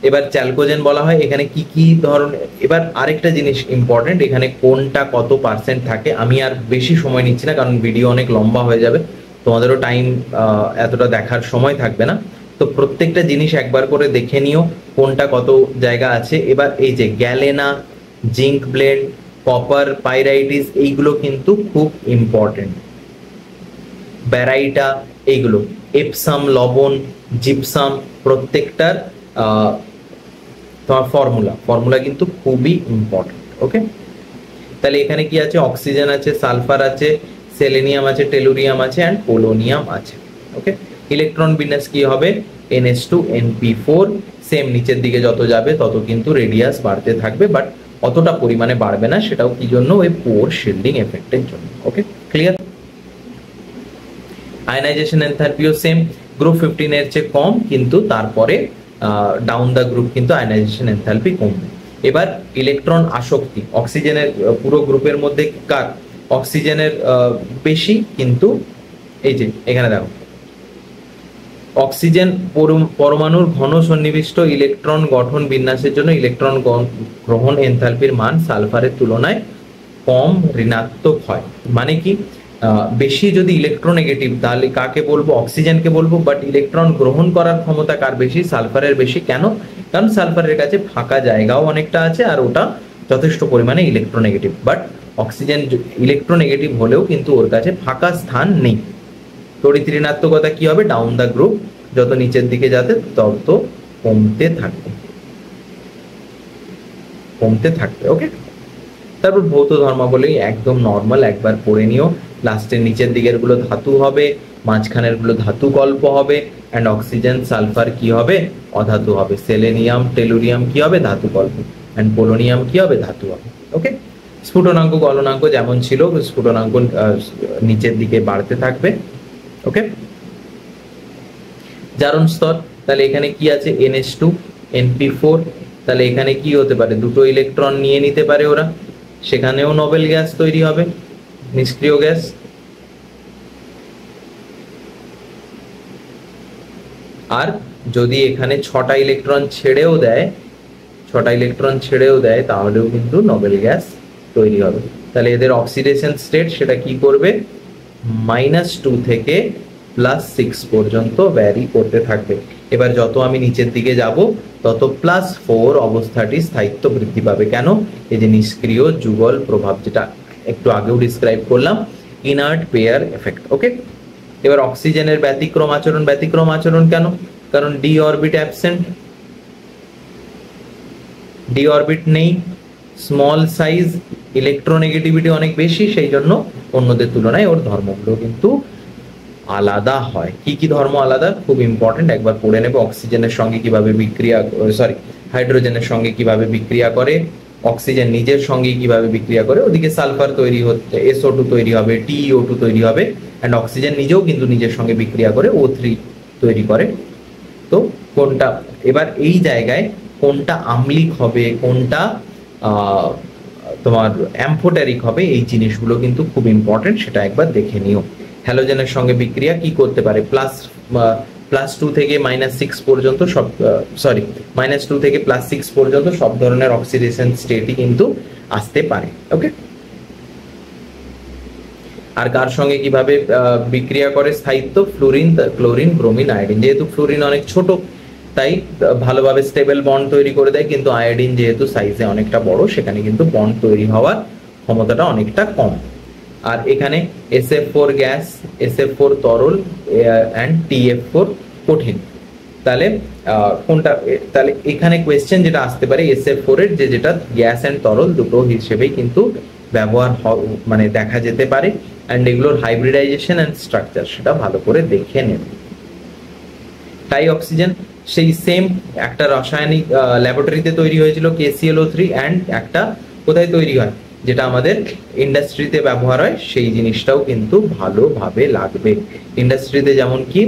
এবার চ্যালকোজেন বলা হয়। এখানে কি কি ধরনের, এবার আরেকটা জিনিস ইম্পর্টেন্ট, এখানে কোনটা কত পার্সেন্ট থাকে। আমি আর বেশি সময় নিচ্ছি না, কারণ ভিডিও অনেক লম্বা হয়ে যাবে, তোমাদেরও টাইম এতটা দেখার সময় থাকবে না। তো প্রত্যেকটা জিনিস একবার করে দেখে নিও কোনটা কত জায়গা আছে। এবার এই যে galena, zinc blend, copper pyrites, এইগুলো কিন্তু খুব ইম্পর্টেন্ট। ব্যারাইটা, এইগুলো এপসাম, লবণ, জিপসাম, প্রত্যেকটার তোমার ফর্মুলা কিন্তু খুবই ইম্পর্টেন্ট। ওকে, তাহলে এখানে কি আছে? অক্সিজেন আছে, সালফার আছে, সেলেনিয়াম আছে, টেলুরিয়াম আছে অ্যান্ড পোলোনিয়াম আছে। ওকে, ইলেকট্রন বিন্যাস কি হবে? NH2NP4। সেম, নিচের দিকে যত যাবে তত কিন্তু রেডিয়াস বাড়তে থাকবে, বাট অতটা পরিমাণে বাড়বে না। সেটাও কি জন্য? ওই পোর শিল্ডিং এফেক্টের জন্য। ওকে, ক্লিয়ার? আয়নাইজেশন এনথালপিও সেম, গ্রুপ 15 এর চেয়ে কম, কিন্তু তারপরে ডাউন দা গ্রুপ কিন্তু আয়নাইজেশন এনথালপি কমবে। এবার ইলেকট্রন আসক্তি, অক্সিজেনের পুরো গ্রুপের মধ্যে কার? অক্সিজেনের বেশি, কিন্তু এই যে এখানে দেখো অক্সিজেন পরমাণুর ঘন সন্নিবিষ্ট ইলেকট্রন গঠন বিন্যাসের জন্য ইলেকট্রন গ্রহণ এনথালপির মান সালফারের তুলনায় কম, ঋণাত্মক হয়। মানে কি? বেশি যদি ইলেকট্রোনেগেটিভ, তাহলে কাকে বলবো? অক্সিজেনকে বলবো। বাট ইলেকট্রন গ্রহণ করার ক্ষমতা কার বেশি? সালফারের বেশি। কেন? কারণ সালফারের কাছে ফাঁকা জায়গাও অনেকটা আছে, আর ওটা যথেষ্ট পরিমাণে ইলেকট্রোনেগেটিভ। বাট অক্সিজেন ইলেকট্রোনেগেটিভ হলেও কিন্তু ওর কাছে ফাঁকা স্থান নেই। তড়িৎ ঋণাত্মকতা কি হবে? ডাউন দা গ্রুপ যত নিচের দিকে যাতে তত কমতে থাকবে, কমতে থাকবে। ওকে, তারপর ভৌত ধর্মাবলী একদম নর্মাল, একবার পড়ে নিও। লাস্টের নিচের দিকের গুলো ধাতু হবে, মাঝখানের গুলো ধাতু কল্প হবে, অ্যান্ড অক্সিজেন সালফার কি হবে, অধাতু হবে। সেলেনিয়াম টেলুরিয়াম কি হবে, ধাতু কল্প, অ্যান্ড পোলোনিয়াম কি হবে, ধাতু হবে। ওকে, স্ফুটনাঙ্ক গলনাঙ্ক যেমন ছিল, স্ফুটনাঙ্ক নিচের দিকে বাড়তে থাকবে। ওকে, জারণ স্তর, তাহলে এখানে কি আছে, NH2 NP4, তাহলে এখানে কি হতে পারে, দুটো ইলেকট্রন নিয়ে নিতে পারে ওরা, সেখানেও নোবেল গ্যাস তৈরি হবে, নিষ্ক্রিয় গ্যাস। আর যদি এখানে 6টা ইলেকট্রন ছেড়েও দেয় তাহলেও কিন্তু নোবেল গ্যাস তৈরি হবে। তাহলে এদের অক্সিডেশন স্টেট সেটা কি করবে, -2 থেকে +6 পর্যন্ত ভ্যারি করতে থাকবে। এবার যত আমি নিচের দিকে যাব তত +4 অবস্থাটি স্থায়িত্ব বৃদ্ধি পাবে। কেন, এই যে নিষ্ক্রিয় যুগল প্রভাব, যেটা একটু আগেও ডিসক্রাইব করলাম, ইনার্ট পেয়ার এফেক্ট। ওকে, এবার অক্সিজেনের ব্যতিক্রম আচরণ কেন, কারণ D orbit absent, D orbit নেই, স্মল সাইজ, ইলেকট্রোনেগেটিভিটি অনেক বেশি, সেই জন্য অন্যদের তুলনায় ওর ধর্মগুলো কিন্তু আলাদা হয়। কি কি ধর্ম আলাদা, খুব ইম্পর্টেন্ট, একবার পড়ে নেবে। অক্সিজেনের সঙ্গে কিভাবে হাইড্রোজেনের সঙ্গে কিভাবে বিক্রিয়া করে, অক্সিজেন নিজের সঙ্গে কিভাবে বিক্রিয়া করে, ওদিকে সালফার তৈরি হচ্ছে, SO2 তৈরি হবে, TiO2 তৈরি হবে, অ্যান্ড অক্সিজেন নিজেও কিন্তু নিজের সঙ্গে বিক্রিয়া করে O3 তৈরি করে। তো কোনটা, এবার এই জায়গায় কোনটা আম্লিক হবে, কোনটা তোমার অ্যাম্ফোটেরিক হবে, এই জিনিসগুলো কিন্তু খুব ইম্পর্টেন্ট, সেটা একবার দেখে নিও। হ্যালোজেনের সঙ্গে বিক্রিয়া কি করতে পারে, +2 থেকে -6 পর্যন্ত সব, -2 থেকে +6 পর্যন্ত সব ধরনের অক্সিডেশন স্টেটই কিন্তু আসতে পারে। ওকে, আর কার সঙ্গে কিভাবে বিক্রিয়া করে স্থায়িত্ব, ফ্লোরিন, ক্লোরিন, ব্রোমিন, আয়োডিন। যেহেতু ফ্লোরিন অনেক ছোট তাই ভালোভাবে স্টেবল বন্ড তৈরি করে দেয়, কিন্তু আয়োডিন যেহেতু সাইজে অনেকটা বড়, সেখানে কিন্তু বন্ড তৈরি হওয়ার ক্ষমতাটা অনেকটা কম। আর এখানে SF4 গ্যাস, SF4 তরল, অ্যান্ড TF4 কঠিন। তাহলে কোনটা, তাহলে এখানে কোয়েশ্চেন যেটা আসতে পারে, SF4 এর যেটা গ্যাস অ্যান্ড তরল দুটো হিসেবেই কিন্তু ব্যবহার মানে দেখা যেতে পারে, অ্যান্ড এগুলোর হাইব্রিডাইজেশন অ্যান্ড স্ট্রাকচার সেটা ভালো করে দেখে নেবে। টাই অক্সিজেন, সেই সেম একটা রাসায়নিক ল্যাবরেটরিতে তৈরি হয়েছিল KClO3, অ্যান্ড একটা কোথায় তৈরি হয়, যেটা আমাদের ইন্ডাস্ট্রিতে ব্যবহার হয়, সেই জিনিসটাও কিন্তু ভালোভাবে লাগবে। ইন্ডাস্ট্রিতে যেমন কি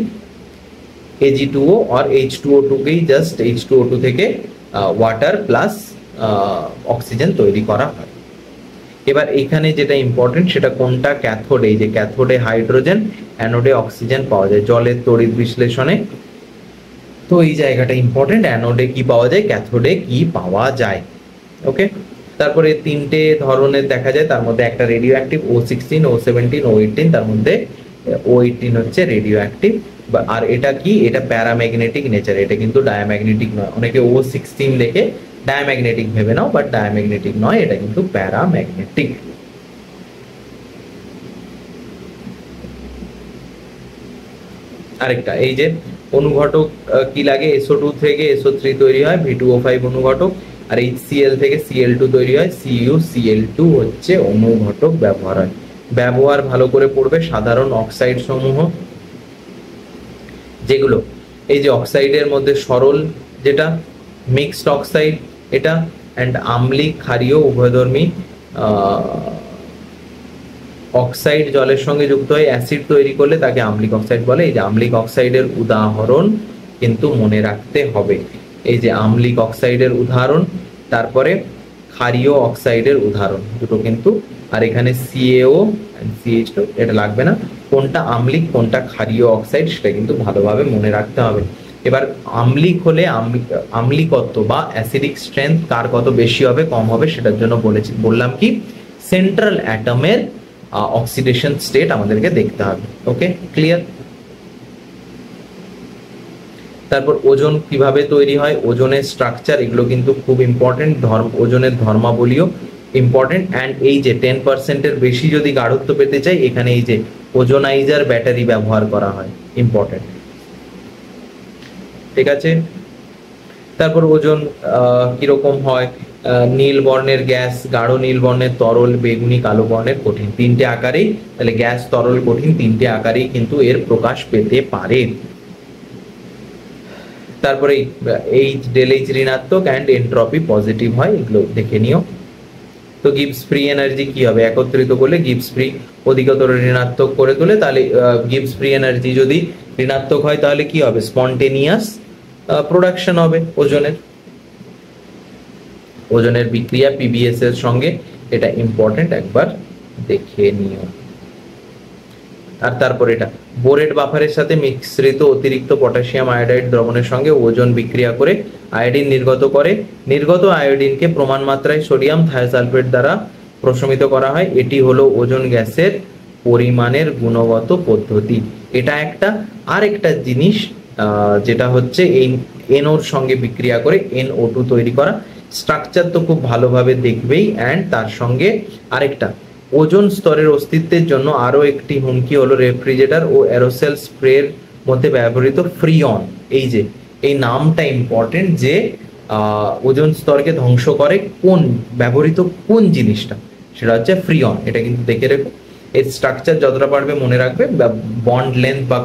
Ag2O আর H2O2 কেই জাস্ট H2O2 থেকে ওয়াটার প্লাস অক্সিজেন তৈরি করা হয়। এবার এখানে যেটা ইম্পর্টেন্ট সেটা কোনটা, ক্যাথোডে, এই যে ক্যাথোডে হাইড্রোজেন, অ্যানোডে অক্সিজেন পাওয়া যায় জলের তড়িৎ বিশ্লেষণে। তো এই জায়গাটা ইম্পর্টেন্ট, অ্যানোডে কি পাওয়া যায়, ক্যাথোডে কি পাওয়া যায়। ওকে, তারপরে তিনটে ধরনের দেখা যায়, তার মধ্যে একটা radio active, O16, O17, O18, তার মধ্যে O18 হচ্ছে রেডিও অ্যাক্টিভ। আর এটা কি, এটা প্যারাম্যাগনেটিক নেচার, এটা কিন্তু ডায়াম্যাগনেটিক নয়। অনেকে O16 দেখে ডায়াম্যাগনেটিক ভেবে নাও, বাট ডায়াম্যাগনেটিক নয়, এটা কিন্তু প্যারাম্যাগনেটিক। আরেকটা, এই যে অনুঘটক কি লাগে, SO2 থেকে SO3 তৈরি হয়, V2O5 অনুঘটক, আর HCl থেকে Cl2 তৈরি হয়, CuCl2 হচ্ছে অনুঘটক ব্যবহার হয়। ব্যবহার ভালো করে পড়বে, সাধারণ অক্সাইড সমূহ যেগুলো, এই যে অক্সাইডের মধ্যে সরল যেটা মিক্সড অক্সাইড এটা, অ্যান্ড আম্লিক ক্ষারীয় উভয়ধর্মী অক্সাইড জলের সঙ্গে যুক্ত হয়ে অ্যাসিড তৈরি করলে তাকে আম্লিক অক্সাইড বলে। এই যে আম্লিক অক্সাইডের উদাহরণ কিন্তু মনে রাখতে হবে, এই যে আম্লিক অক্সাইডের উদাহরণ, তারপরে ক্ষারীয় অক্সাইডের উদাহরণ দুটো কিন্তু, আর এখানে CaO CH2 এটা লাগবে না, কোনটা আম্লিক কোনটা ক্ষারীয় অক্সাইড সেটা কিন্তু ভালোভাবে মনে রাখতে হবে। এবার আম্লিক হলে আম্লিকত্ব বা অ্যাসিডিক স্ট্রেংথ কার কত বেশি হবে কম হবে, সেটার জন্য বললাম কি সেন্ট্রাল অ্যাটমের অক্সিডেশন স্টেট আমাদেরকে দেখতে হবে। ওকে, ক্লিয়ার। তারপর ওজন কিভাবে তৈরি হয়, ওজনের স্ট্রাকচার, এগুলো কিন্তু খুব ইম্পর্টেন্ট, ওজনের ধর্মাবলীও ইম্পর্টেন্ট। অ্যান্ড এই যে 10%-এর বেশি যদি গাঢ়ত্ব পেতে চাই, এখানে এই যে ওজোনাইজার ব্যাটারি ব্যবহার করা হয়, ইম্পর্টেন্ট। ঠিক আছে, তারপর ওজন কিরকম হয়, নীল বর্ণের গ্যাস, গাঢ় নীল বর্ণের তরল, বেগুনি কালো বর্ণের কঠিন, তিনটে আকারেই, তাহলে গ্যাস, তরল, কঠিন তিনটে আকারেই কিন্তু এর প্রকাশ পেতে পারে। তারপরে এইচ ডেল এইচ ঋণাত্মক অ্যান্ড এন্ট্রপি পজিটিভ হয়, এগুলো দেখে নিও। তো গিবস ফ্রি এনার্জি কি হবে, একত্রিত করলে গিবস ফ্রি অধিকতর ঋণাত্মক করে তোলে, তাহলে গিবস ফ্রি এনার্জি যদি ঋণাত্মক হয় তাহলে কি হবে, স্পন্টেনিয়াস প্রোডাকশন হবে ওজনের, ওজনের বিক্রিয়া পিবিএস এর সঙ্গে, এটা ইম্পর্টেন্ট, একবার দেখে নিও। আর তারপর এটা বোরেট বাফারের সাথে মিশ্রিত অতিরিক্ত পটাশিয়াম আয়োডাইড দ্রবণের সঙ্গে ওজোন বিক্রিয়া করে আয়োডিন নির্গত করে, নির্গত আয়োডিনকে প্রমাণ মাত্রায় সোডিয়াম থায়োসালফেট দ্বারা প্রশমিত করা হয়, এটি হলো ওজোন গ্যাসের পরিমাণের গুণগত পদ্ধতি। এটা একটা, আর একটা জিনিস যেটা হচ্ছে এই এনওর সঙ্গে বিক্রিয়া করে NO2 তৈরি করা, স্ট্রাকচার তো খুব ভালোভাবে দেখবেই, অ্যান্ড তার সঙ্গে আরেকটা ওজোন স্তরের অস্তিত্বের জন্য আরো একটি হুমকি হলো রেফ্রিজারেটর ও অ্যারোসেল স্প্রের মধ্যে ব্যবহৃত ফ্রিয়ন। এই যে এই নামটা ইম্পর্টেন্ট, যে ওজোন স্তরকে ধ্বংস করে কোন ব্যবহৃত কোন জিনিসটা, সেটা হচ্ছে ফ্রিয়ন। এটা কিন্তু দেখে রেখো, এর স্ট্রাকচার যতটা পারবে মনে রাখবে, বন্ড লেন্থ বা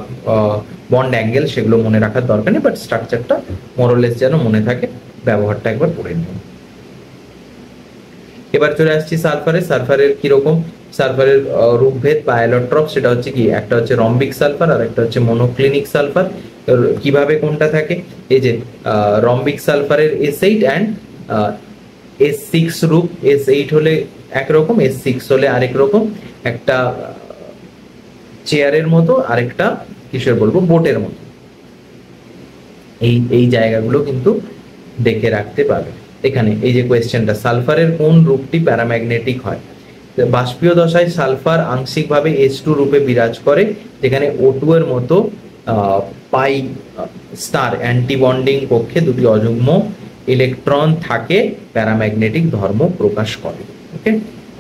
বন্ড অ্যাঙ্গেল সেগুলো মনে রাখার দরকার নেই, বাট স্ট্রাকচারটা মোরলেস যেন মনে থাকে, ব্যবহারটা একবার পড়ে নিও। এবার চলে আসছি সালফারের। সালফারের কিরকম, সালফারের রূপভেদ বা অ্যালোট্রপ, সেটা হচ্ছে কি, একটা হচ্ছে রম্বিক সালফার আর একটা হচ্ছে মনোক্লিনিক সালফার। কিভাবে কোনটা থাকে, এই যে রম্বিক সালফারের S8 অ্যান্ড S6 রূপ, S8 হলে একরকম, S6 হলে আরেক রকম, একটা চেয়ারের মতো আরেকটা কিসের বলবো, বোটের মতো। এই জায়গাগুলো কিন্তু দেখে রাখতে পারবে। এখানে এই যে কোয়েশ্চেনটা, সালফারের কোন রূপটি প্যারাম্যাগনেটিক হয়, বাষ্পীয় দশায় সালফার আংশিকভাবে H2 রূপে বিরাজ করে, যেখানে O2 এর মতো পাই স্টার অ্যান্টিবন্ডিং কক্ষে দুটি অযুগ্ম ইলেকট্রন থাকে, প্যারাম্যাগনেটিক ধর্ম প্রকাশ করে। ওকে,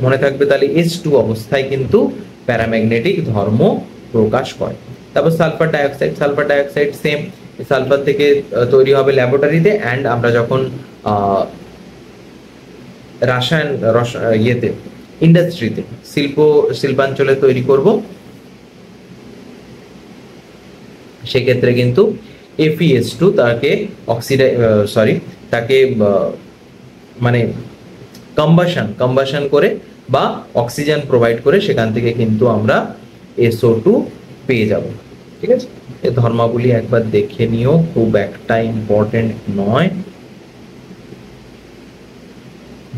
মনে থাকবে তাহলে H2 অবস্থায় কিন্তু প্যারাম্যাগনেটিক ধর্ম প্রকাশ করে। তারপর sulphur dioxide, sulphur dioxide same, sulphur থেকে তৈরি হবে ল্যাবরেটরিতে, অ্যান্ড আমরা যখন ইয়েতে ইন্ডাস্ট্রিতে শিল্পাঞ্চলে তৈরি করব, সেক্ষেত্রে কিন্তু FeS2 তাকে তাকে মানে কম্বাসন করে বা অক্সিজেন প্রোভাইড করে, সেখান থেকে কিন্তু আমরা SO2 পেয়ে যাব। ঠিক আছে, এই ধর্মাবলী একবার দেখে নিও, খুব একটা ইম্পর্টেন্ট নয়।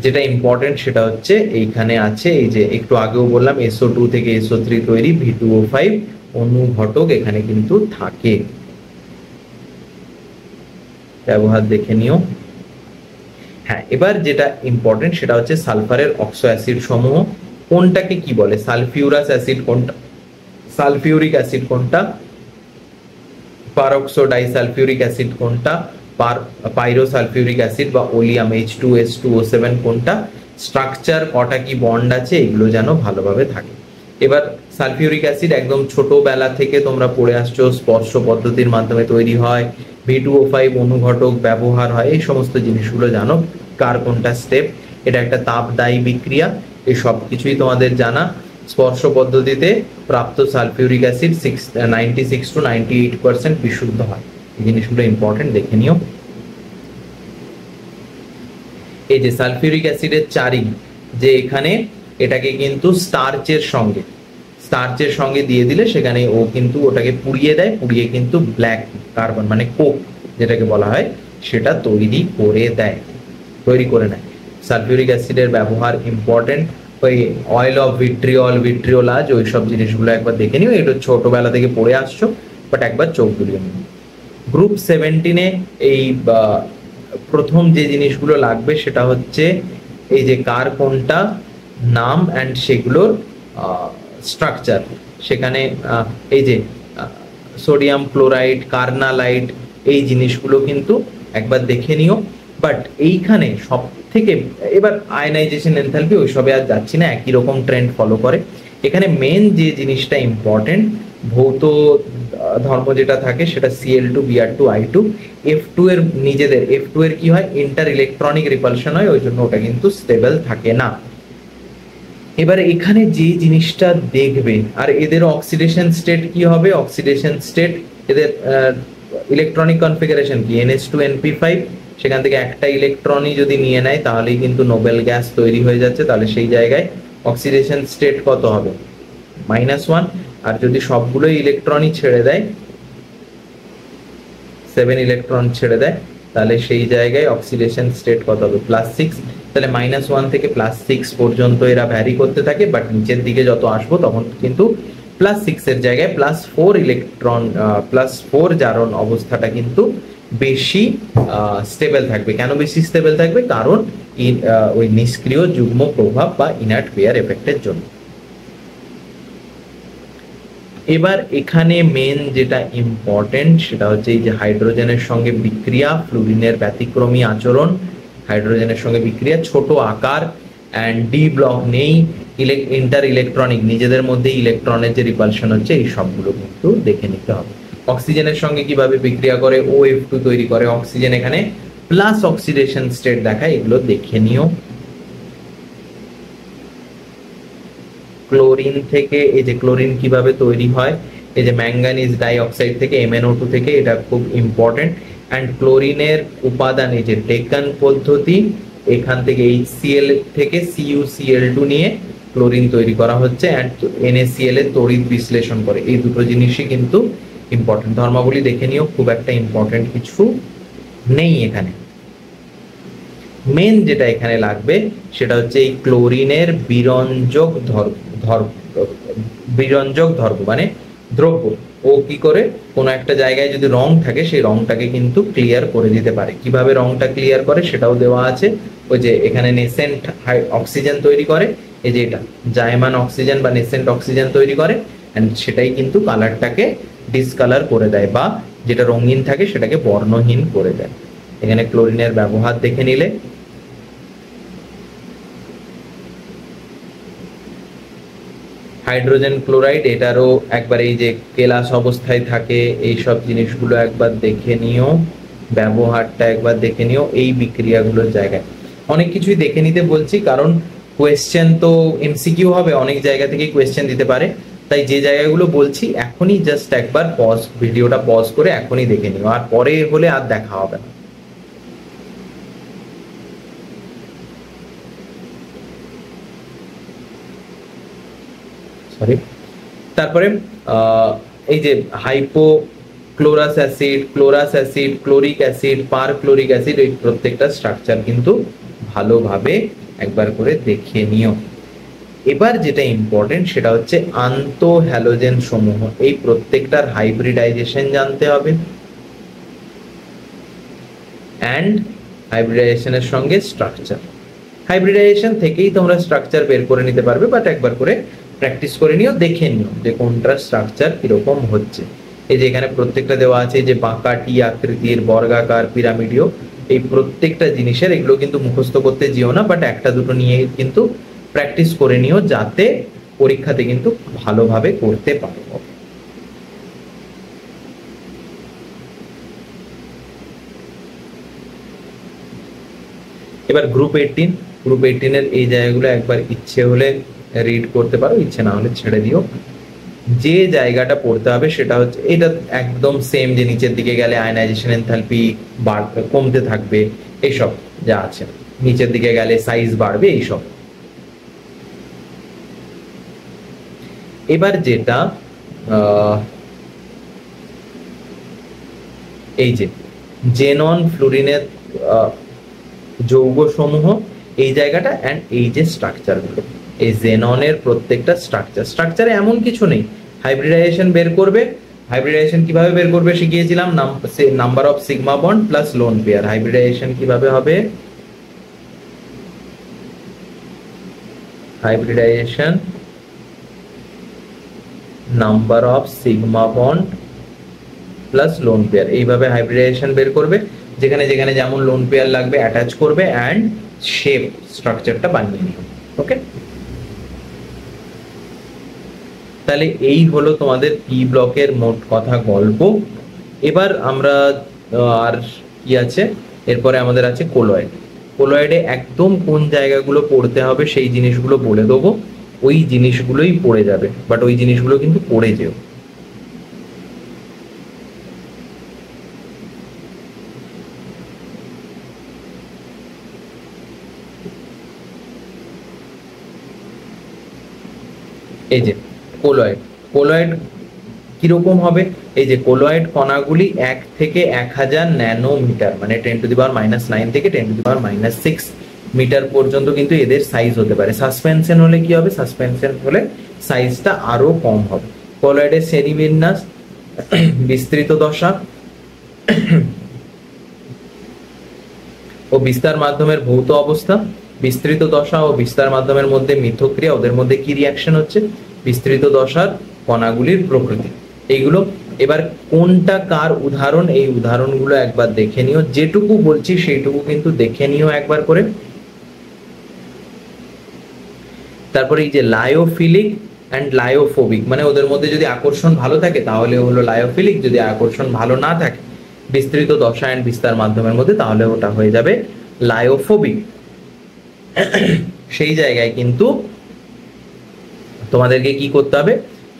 যেটা ইম্পর্টেন্ট সেটা হচ্ছে এইখানে আছে, এই যে একটু আগেও বললাম SO2 থেকে SO3 তৈরি, V2O5 অনুঘটক এখানে কিন্তু থাকে, ব্যবহার দেখে নিও। হ্যাঁ, এবার যেটা ইম্পর্টেন্ট সেটা হচ্ছে সালফারের অক্সো অ্যাসিড সমূহ কোনটাকে কি বলে, সালফিউরাস অ্যাসিড কোনটা, সালফিউরিক অ্যাসিড কোনটা, পারঅক্সো ডাইসালফিউরিক অ্যাসিড কোনটা, পাইরোসালফিউরিক অ্যাসিড বা ওলিয়াম H2S2O7 কোনটা, স্ট্রাকচার কটা কি বন্ড আছে, এগুলো যেন ভালোভাবে থাকে। এবার সালফিউরিক অ্যাসিড একদম ছোটবেলা থেকে তোমরা পড়ে আসছো, স্পর্শ পদ্ধতির মাধ্যমে তৈরি হয়, V2O5 অনুঘটক ব্যবহার হয়, এই সমস্ত জিনিসগুলো জানো, কার কোনটা স্টেপ, এটা একটা তাপদায়ী বিক্রিয়া, এই সব কিছুই তোমাদের জানা। স্পর্শ পদ্ধতিতে প্রাপ্ত সালফিউরিক অ্যাসিড 96 to 98% বিশুদ্ধ হয়, এই জিনিসগুলো ইম্পর্টেন্ট, দেখে নিও। এই যে সালফিউরিক অ্যাসিডের চারিং, যে এখানে এটাকে কিন্তু স্টার্চের সঙ্গে দিয়ে দিলে সেখানে ও কিন্তু ওটাকে পুড়িয়ে দেয়, পুড়িয়ে কিন্তু ব্ল্যাক কার্বন মানে কোক যেটাকে বলা হয় সেটা তৈরি করে নেয়। সালফিউরিক অ্যাসিডের ব্যবহার ইম্পর্টেন্ট, ওই অয়েল অফ ভিট্রিওলাজ ওই সব জিনিসগুলো একবার দেখে নিও, এটা ছোটবেলা থেকে পড়ে আসছো, বাট একবার চোখ বুলিয়ে নিও। গ্রুপ 17-এ এই প্রথম যে জিনিসগুলো লাগবে সেটা হচ্ছে এই যে কার কোনটা নাম অ্যান্ড সেগুলোর স্ট্রাকচার, সেখানে এই যে সোডিয়াম ক্লোরাইড, কার্নালাইট, এই জিনিসগুলো কিন্তু একবার দেখে নিও। বাট এইখানে সব থেকে এবার আয়নাইজেশন এনথালপি ওইসবে আর যাচ্ছি না, একই রকম ট্রেন্ড ফলো করে। এখানে মেন যে জিনিসটা ইম্পর্টেন্ট ভৌত ধর্ম যেটা থাকে সেটা Cl2 Br2 I2। F2 এর নিজেদের F2 এর কি হয়, ইন্টার ইলেকট্রনিক রিপালশন হয়, ওই জন্য ওটা কিন্তু স্টেবল থাকে না। এবারে এখানে যে জিনিসটা দেখবে, আর এদের অক্সিডেশন স্টেট কি হবে, অক্সিডেশন স্টেট এদের ইলেকট্রনিক কনফিগারেশন কি, NH2NP5, সেখান থেকে একটা ইলেকট্রনই যদি নিয়ে নেয় তাহলেই কিন্তু নোবেল গ্যাস তৈরি হয়ে যাচ্ছে, তাহলে সেই জায়গায় অক্সিডেশন স্টেট কত হবে, -1। আর যদি সবগুলোই ইলেকট্রনই ছেড়ে দেয়, 7 ইলেকট্রন ছেড়ে দেয়, তাহলে সেই জায়গায় অক্সিডেশন স্টেট কত হবে, +6। তাহলে -1 থেকে +6 পর্যন্ত এরা ভ্যারি করতে থাকে, বাট নিচের দিকে যত আসবো তখন কিন্তু +6 এর জায়গায় +4 ইলেকট্রন, +4 জারণ অবস্থাটা কিন্তু বেশি স্টেবল থাকবে। কেন বেশি স্টেবল থাকবে, কারণ ওই নিষ্ক্রিয় যুগ্ম প্রভাব বা ইনার্ট পেয়ার এফেক্টের জন্য। এবার এখানে মেন যেটা ইম্পর্টেন্ট সেটা হচ্ছে এই যে হাইড্রোজেনের সঙ্গে বিক্রিয়া, ফ্লুরিনের ব্যতিক্রমী আচরণ, হাইড্রোজেনের সঙ্গে বিক্রিয়া, ছোট আকার, অ্যান্ড ডি ব্লক নেই, ইন্টার ইলেকট্রনিক নিজেদের মধ্যে ইলেকট্রনের যে রিপালশন হচ্ছে, এই সবগুলো কিন্তু দেখে নিতে হবে। অক্সিজেনের সঙ্গে কিভাবে বিক্রিয়া করে, OF2 তৈরি করে, অক্সিজেন এখানে প্লাস অক্সিডেশন স্টেট দেখায়, এগুলো দেখে নিও। ক্লোরিন থেকে, এই যে ক্লোরিন কিভাবে তৈরি হয়, এই যে ম্যাঙ্গানিজ ডাইঅক্সাইড থেকে, MnO2 থেকে, এটা খুব ইম্পর্টেন্ট। অ্যান্ড ক্লোরিনের উপাদান, এই যে ডেকান পদ্ধতি, এখান থেকে HCl থেকে CuCl2 নিয়ে ক্লোরিন তৈরি করা হচ্ছে, অ্যান্ড NaCl এর তড়িৎ বিশ্লেষণ করে, এই দুটো জিনিসই কিন্তু ইম্পর্টেন্ট। ধর্মাবলী দেখে নিও, খুব একটা ইম্পর্টেন্ট কিছু নেই এখানে। মেন যেটা এখানে লাগবে সেটা হচ্ছে এই ক্লোরিনের বিরঞ্জক ধর্ম মানে দ্রব্য, ও কি করে কোনো একটা জায়গায় যদি রং থাকে সেই রংটাকে কিন্তু ক্লিয়ার করে দিতে পারে। কিভাবে রংটা ক্লিয়ার করে সেটাও দেওয়া আছে, ওই যে এখানে নেসেন্ট অক্সিজেন তৈরি করে, এই যে এটা জায়মান অক্সিজেন বা নেসেন্ট অক্সিজেন তৈরি করে, এন্ড সেটাই কিন্তু কালারটাকে ডিসকালার করে দেয়, বা যেটা রঙিন থাকে সেটাকে বর্ণহীন করে দেয়। এখানে ক্লোরিনের ব্যবহার দেখে নিলে। হাইড্রোজেন ক্লোরাইড, এটারও একবার এই যে কেলাস অবস্থায় থাকে, এই সব জিনিসগুলো একবার দেখে নিও, ব্যবহারটা একবার দেখে নিও এই বিক্রিয়াগুলোর জায়গায়। অনেক কিছুই দেখে নিতে বলছি কারণ কোয়েশ্চেন তো এমসিকিউ হবে, অনেক জায়গা থেকে কোয়েশ্চেন দিতে পারে, তাই যে জায়গাগুলো বলছি এখনই জাস্ট একবার ভিডিওটা পজ করে এখনই দেখে নিও, আর পরে হলে আর দেখা হবে না। তারপরে এই যে hypochlorous acid, chlorous acid, chloric acid, perchloric acid, এই প্রত্যেকটা স্ট্রাকচার কিন্তু ভালোভাবে একবার করে দেখে নিও। এবার যেটা ইম্পর্টেন্ট সেটা হচ্ছে আন্তঃ হ্যালোজেন সমূহ, এই প্রত্যেকটার হাইব্রিডাইজেশন জানতে হবে, অ্যান্ড হাইব্রিডাইজেশনের সঙ্গে স্ট্রাকচার। হাইব্রিডাইজেশন থেকেই তোমরা স্ট্রাকচার বের করে নিতে পারবে, বাট একবার করে প্র্যাকটিস করে নিও, দেখে নিও যে কোনটার স্ট্রাকচার কিরকম হচ্ছে। এই যে এখানে প্রত্যেকটা দেওয়া আছে, যে বাঁকা টি আকৃতির, বর্গাকার, পিরামিডীয়, এই প্রত্যেকটা জিনিসের, এগুলো কিন্তু মুখস্থ করতে যেও না, বাট একটা দুটো নিয়ে কিন্তু প্র্যাকটিস করে নিও, যাতে পরীক্ষাতে কিন্তু ভালোভাবে করতে পারো। এবার গ্রুপ 18 এর এই জায়গাগুলো একবার ইচ্ছে হলে রিড করতে পারো, ইচ্ছে না হলে ছেড়ে দিও। যে জায়গাটা পড়তে হবে সেটা হচ্ছে এটা একদম সেম, যে নিচের দিকে গেলে আয়নাইজেশন এনথালপি কমতে থাকবে, এইসব যা আছে, নিচের দিকে গেলে সাইজ বাড়বে, এইসব। এবার যেটা এই যে জেনন ফ্লুরিনের যৌগ সমূহ, এই জায়গাটা, এন্ড এই যে স্ট্রাকচার গুলো, এই জেননের প্রত্যেকটা স্ট্রাকচারে এমন কিছু নেই, হাইব্রিডাইজেশন বের করবে। হাইব্রিডাইজেশন কিভাবে বের করবে শিখিয়েছিলাম, number of sigma bond plus lone pair. Hybridisation কিভাবে হবে, hybridisation number of sigma bond plus lone pair, এইভাবে হাইব্রিডাইজেশন বের করবে, যেখানে যেখানে যেমন লোন পেয়ার লাগবে অ্যাটাচ করবে, অ্যান্ড শেপ স্ট্রাকচারটা বানিয়ে নিও। ওকে, তাহলে এই হলো তোমাদের পি ব্লকের মোট কথা গল্প। এবার আমরা আর কি আছে, এরপরে আমাদের আছে কোলয়েড। কোলয়েডে একদম কোন জায়গাগুলো পড়তে হবে সেই জিনিসগুলো বলে দেবো, ওই জিনিসগুলোই পড়ে যাবে, বাট ওই জিনিসগুলো কিন্তু পড়ে যেও। এই যে কোলয়েড, কোলয়েড কিরকম হবে, এই যে কোলয়েড কণাগুলি 1 থেকে 1000 ন্যানোমিটার মানে 10⁻⁹ থেকে 10⁻⁶ মিটার পর্যন্ত কিন্তু এদের সাইজ হতে পারে। সাসপেনশন হলে কি হবে, সাসপেনশন হলে সাইজটা আরো কম হবে। কোলয়েডের শ্রেণীবিন্যাস, বিস্তৃত দশা ও বিস্তার মাধ্যমের ভৌত অবস্থা, বিস্তৃত দশা ও বিস্তার মাধ্যমের মধ্যে মিথস্ক্রিয়া, ওদের মধ্যে কি রিয়াকশন হচ্ছে, বিস্তৃত দশার কণাগুলির প্রকৃতি, এইগুলো। এবার কোনটা কার উদাহরণ, এই উদাহরণগুলো একবার দেখে নিও, যেটুকু বলছি সেইটুকু কিন্তু দেখে নিও একবার করে। তারপরে এই যে লায়োফিলিক অ্যান্ড লায়োফোবিক, মানে ওদের মধ্যে যদি আকর্ষণ ভালো থাকে তাহলে হলো লায়োফিলিক, যদি আকর্ষণ ভালো না থাকে বিস্তৃত দশা অ্যান্ড বিস্তার মাধ্যমের মধ্যে তাহলে ওটা হয়ে যাবে লায়োফোবিক। সেই জায়গায় কিন্তু তোমাদেরকে কি করতে হবে,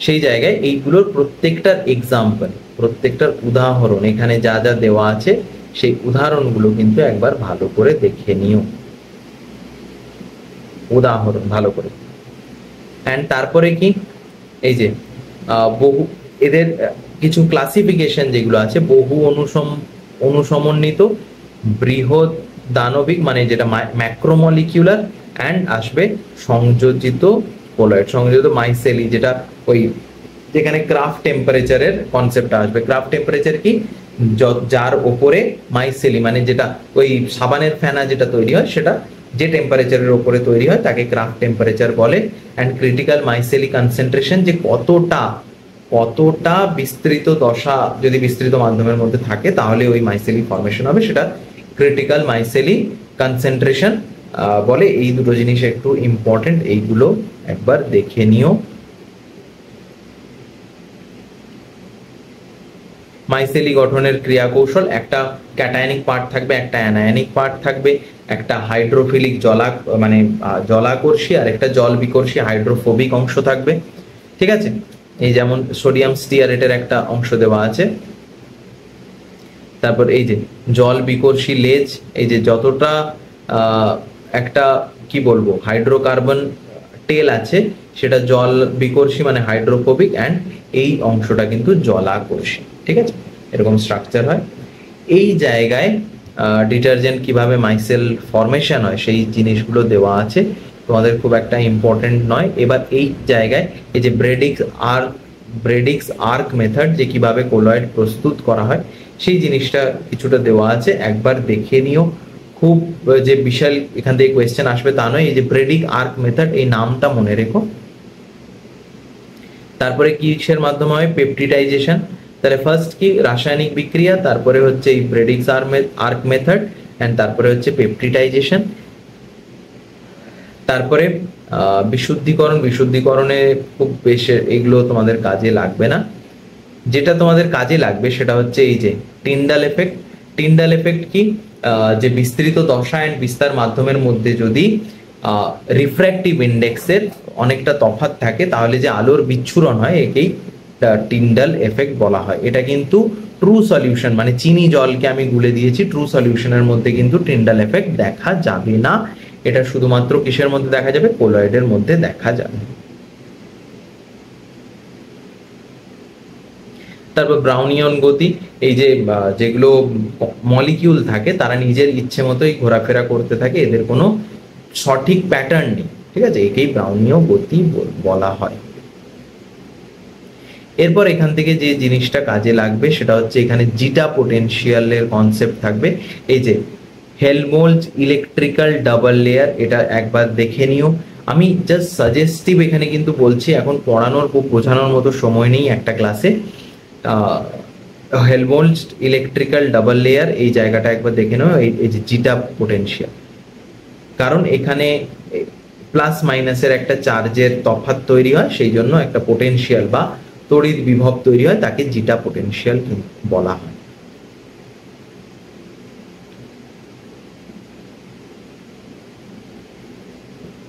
সেই জায়গায় এইগুলোর প্রত্যেকটার এক্সাম্পল, প্রত্যেকটার উদাহরণ এখানে যা যা দেওয়া আছে সেই উদাহরণগুলো কিন্তু একবার ভালো করে দেখে নিও, উদাহরণ ভালো করে। অ্যান্ড তারপরে কি, এই যে বহু এদের কিছু ক্লাসিফিকেশন যেগুলো আছে, বহু অনুসমন্বিত, বৃহৎ দানবিক মানে যেটা ম্যাক্রোমলিকিউলার, অ্যান্ড আসবে সংযোজিত কোলয়েড, সংযোজিত মাইসেলি, যেটা ওই যেখানে ক্রাফট টেম্পারেচারের কনসেপ্টটা আসবে। ক্রাফট টেম্পারেচার কি, যার ওপরে মাইসেলি মানে যেটা ওই সাবানের ফেনা যেটা তৈরি হয় সেটা যে টেম্পারেচারের উপরে তৈরি হয় তাকে ক্রাফট টেম্পারেচার বলে। অ্যান্ড ক্রিটিক্যাল মাইসেলি কনসেন্ট্রেশন, যে কতটা বিস্তৃত দশা যদি বিস্তৃত মাধ্যমের মধ্যে থাকে তাহলে ওই মাইসেলি ফর্মেশন হবে, সেটা ক্রিটিক্যাল মাইসেলি কনসেন্ট্রেশন বলে। এই দুটো জিনিস একটু ইম্পর্টেন্ট, এইগুলো একবার দেখে নিও। মাইসেলি গঠনের ক্রিয়া কৌশল, একটা ক্যাটায়নিক পার্ট থাকবে, একটা অ্যানায়নিক পার্ট থাকবে, একটা হাইড্রোফিলিক মানে জলাকর্ষী আর একটা জল বিকর্ষী হাইড্রোফোবিক অংশ থাকবে, ঠিক আছে। এই যেমন সোডিয়াম স্টিয়ারেটের একটা অংশ দেওয়া আছে। তারপর এই যে জল বিকর্ষী লেজ, এই যে যতটা একটা কি বলবো হাইড্রোকার্বন টেল আছে সেটা জল বিকর্ষী মানে হাইড্রোফোবিক, অ্যান্ড এই অংশটা কিন্তু জলাকর্ষী, ঠিক আছে, এরকম স্ট্রাকচার হয়। এই জায়গায় ডিটারজেন্ট কিভাবে মাইসেল ফরমেশন হয় সেই জিনিসগুলো দেওয়া আছে, তোমাদের খুব একটা ইম্পর্টেন্ট নয়। এবার এই জায়গায় এই যে ব্রেডিক্স আর্ক মেথড, যে কিভাবে কোলয়েড প্রস্তুত করা হয় সেই জিনিসটা কিছুটা দেওয়া আছে, একবার দেখে নিও। খুব যে বিশাল এখান থেকে কোয়েশ্চেন আসবে তা নয়, এই যে ব্রেডিক আর্ক মেথড এই নামটা মনে রেখো। তারপরে কিসের মাধ্যমে হয়, পেপটিডাইজেশন। তাহলে ফার্স্ট কি রাসায়নিক বিক্রিয়া, তারপরে হচ্ছে এই ব্রেডিক্স আর্ক মেথড, এন্ড তারপরে হচ্ছে পেপটিডাইজেশন। তারপরে বিশুদ্ধিকরণে খুব বেশি এগুলো তোমাদের কাজে লাগবে না, যেটা তোমাদের কাজে লাগবে সেটা হচ্ছে এই যে টিন্ডাল এফেক্ট। টিন্ডাল এফেক্ট কি, যে বিস্তৃত দশা এন্ড বিস্তার মাধ্যমের মধ্যে যদি রিফ্র্যাক্টিভ ইন্ডেক্সের অনেকটা তফাৎ থাকে তাহলে যে আলোর বিচ্ছুরণ হয় একেই টিন্ডাল এফেক্ট বলা হয়। এটা কিন্তু ট্রু সলিউশন মানে চিনি জলকে আমি গুলে দিয়েছি, ট্রু সলিউশনের মধ্যে কিন্তু টিন্ডাল এফেক্ট দেখা যাবে না, এটা শুধুমাত্র কিসের মধ্যে দেখা যাবে, কোলয়েডের মধ্যে দেখা যাবে। তারপর ব্রাউনিয়ান গতি, এই যে যেগুলো মলিকিউল থাকে তারা নিজের ইচ্ছে মতোই ঘোরাফেরা করতে থাকে, এদের কোনো সঠিক প্যাটার্ন নেই, ঠিক আছে, একেই ব্রাউনীয় গতি বলা হয়। এরপর এখান থেকে যে জিনিসটা কাজে লাগবে সেটা হচ্ছে এখানে জিটা পোটেনশিয়ালের কনসেপ্ট থাকবে। এই যে হেলমহোল্টজ ইলেকট্রিক্যাল ডাবল লেয়ার, এটা একবার দেখে নিও। আমি জাস্ট সাজেস্টিভ এখানে কিন্তু বলছি, এখন পড়ানোর খুব বোঝানোর মতো সময় নেই একটা ক্লাসে। হেলমহোল্টজ ইলেকট্রিক্যাল ডাবল লেয়ার এই জায়গাটা একবার দেখে নাও, এই যে জিটা পোটেনশিয়াল, কারণ এখানে প্লাস মাইনাসের একটা চার্জের তফাৎ তৈরি হয়, সেই জন্য একটা পোটেনশিয়াল বা তড়িৎ বিভব তৈরি হয়, তাকে জিটা পোটেনশিয়াল বলা হয়।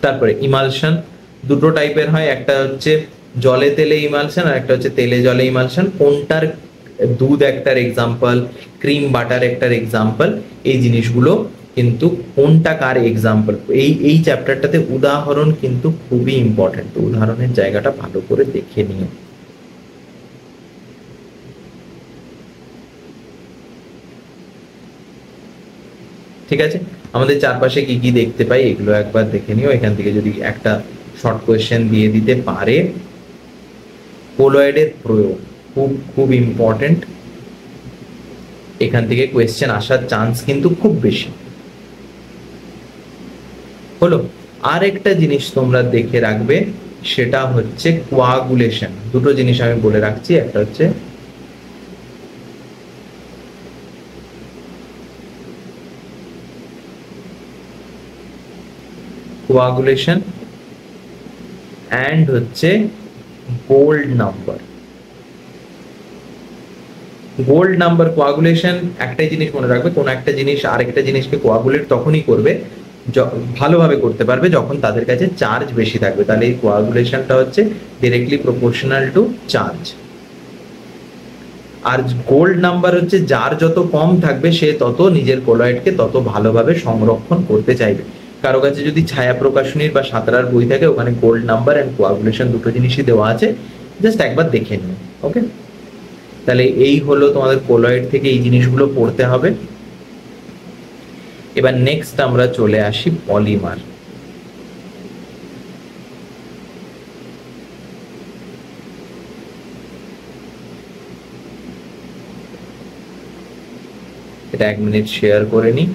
তারপরে ইমালশন দুটো টাইপের হয়, একটা হচ্ছে জলে তেলে ইমালশন আর একটা হচ্ছে তেলে জলে ইমালশন। কোনটার দুধ একটার এক্সাম্পল, ক্রিম বাটার একটার এক্সাম্পল, এই জিনিসগুলো কিন্তু কোনটা কার এক্সাম্পল, এই চ্যাপ্টারটাতে উদাহরণ কিন্তু খুবই ইম্পর্টেন্ট। উদাহরণের জায়গাটা ভালো করে দেখে নিও। ঠিক আছে, আমাদের চারপাশে কি কি দেখতে পাই এগুলো একবার দেখে নিও। এখান থেকে যদি একটা শর্ট কোয়েশ্চেন দিয়ে দিতে পারে, কোলয়েডের প্রয়োগ খুব খুব ইম্পর্টেন্ট, এখান থেকে কোয়েশ্চেন আসার চান্স কিন্তু খুব বেশি। হলো, আর একটা জিনিস তোমরা দেখে রাখবে, সেটা হচ্ছে কোয়াগুলেশন। দুটো জিনিস আমি বলে রাখছি, একটা হচ্ছে কোয়াগুলেশন অ্যান্ড হচ্ছে gold number. Gold number coagulation, একটাই জিনিস মনে রাখবে, কোন একটা জিনিস আরেকটা জিনিসকে কোয়াগুলেট তখনই করবে, ভালোভাবে করতে পারবে যখন তাদের কাছে চার্জ বেশি থাকবে। তাহলে এই কোয়াগুলেশনটা হচ্ছে ডিরেক্টলি প্রপোর্শনাল টু চার্জ। আর গোল্ড নাম্বার হচ্ছে যার যত কম থাকবে সে তত নিজের কোলয়েডকে তত ভালোভাবে সংরক্ষণ করতে চাইবে। কারো কাছে যদি ছায়া প্রকাশনীর বা সাঁতরার বই থাকে, ওখানে গোল্ড নাম্বার এন্ড কোয়াগুলেশন দুটো জিনিসই দেওয়া আছে, জাস্ট একবার দেখে নিও। ওকে, তাহলে এই হলো তোমাদের কোলয়েড থেকে এই জিনিসগুলো পড়তে হবে। এবার নেক্সট আমরা চলে আসি পলিমার। এটা 1 মিনিট শেয়ার করে নি।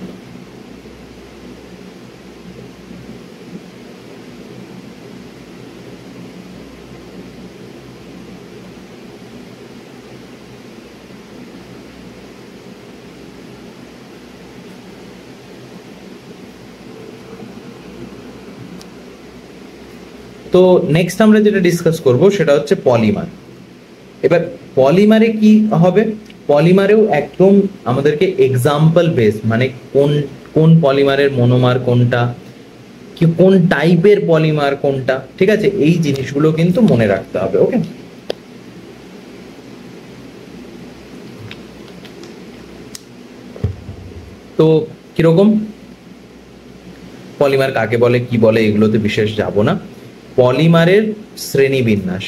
তো নেক্সট আমরা যেটা ডিসকাস করব সেটা হচ্ছে পলিমার। এবার পলিমারে কি হবে, পলিমারেও একদম আমাদেরকে এক্সাম্পল বেস, মানে কোন কোন পলিমারের মনোমার কোনটা, কি কোন টাইপের পলিমার কোনটা, ঠিক আছে, এই জিনিসগুলো কিন্তু মনে রাখতে হবে। ওকে, তো কিরকম পলিমার কাকে বলে কি বলে এগুলোতে বিশেষ যাব না। পলিমারের শ্রেণীবিন্যাস,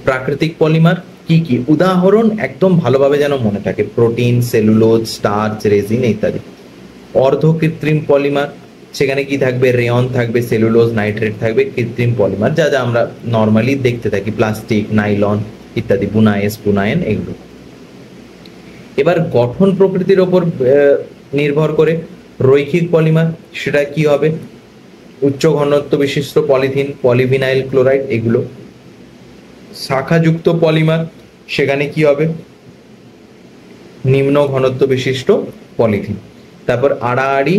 প্রাকৃতিক পলিমার কি কি, উদাহরণ একদম ভালোভাবে যেন মনে থাকে, প্রোটিন, সেলুলোজ, স্টার্চ, রেজিন ইত্যাদি। অর্ধকৃত্রিম পলিমার, সেখানে কি থাকবে, রেয়ন থাকবে, সেলুলোজ, নাইট্রেট থাকবে, কৃত্রিম পলিমার যা যা আমরা নর্মালি দেখতে থাকি, প্লাস্টিক, নাইলন ইত্যাদি, বুনায়েস, বুনায়েন এগুলো। এবার গঠন প্রকৃতির ওপর নির্ভর করে রৈখিক পলিমার, সেটা কি হবে, উচ্চ ঘনত্ব বিশিষ্ট পলিথিন, পলিভিনাইল ক্লোরাইড এগুলো। শাখাযুক্ত পলিমার, সেখানে কি হবে, নিম্ন ঘনত্ব বিশিষ্ট পলিথিন। তারপর আড়াআড়ি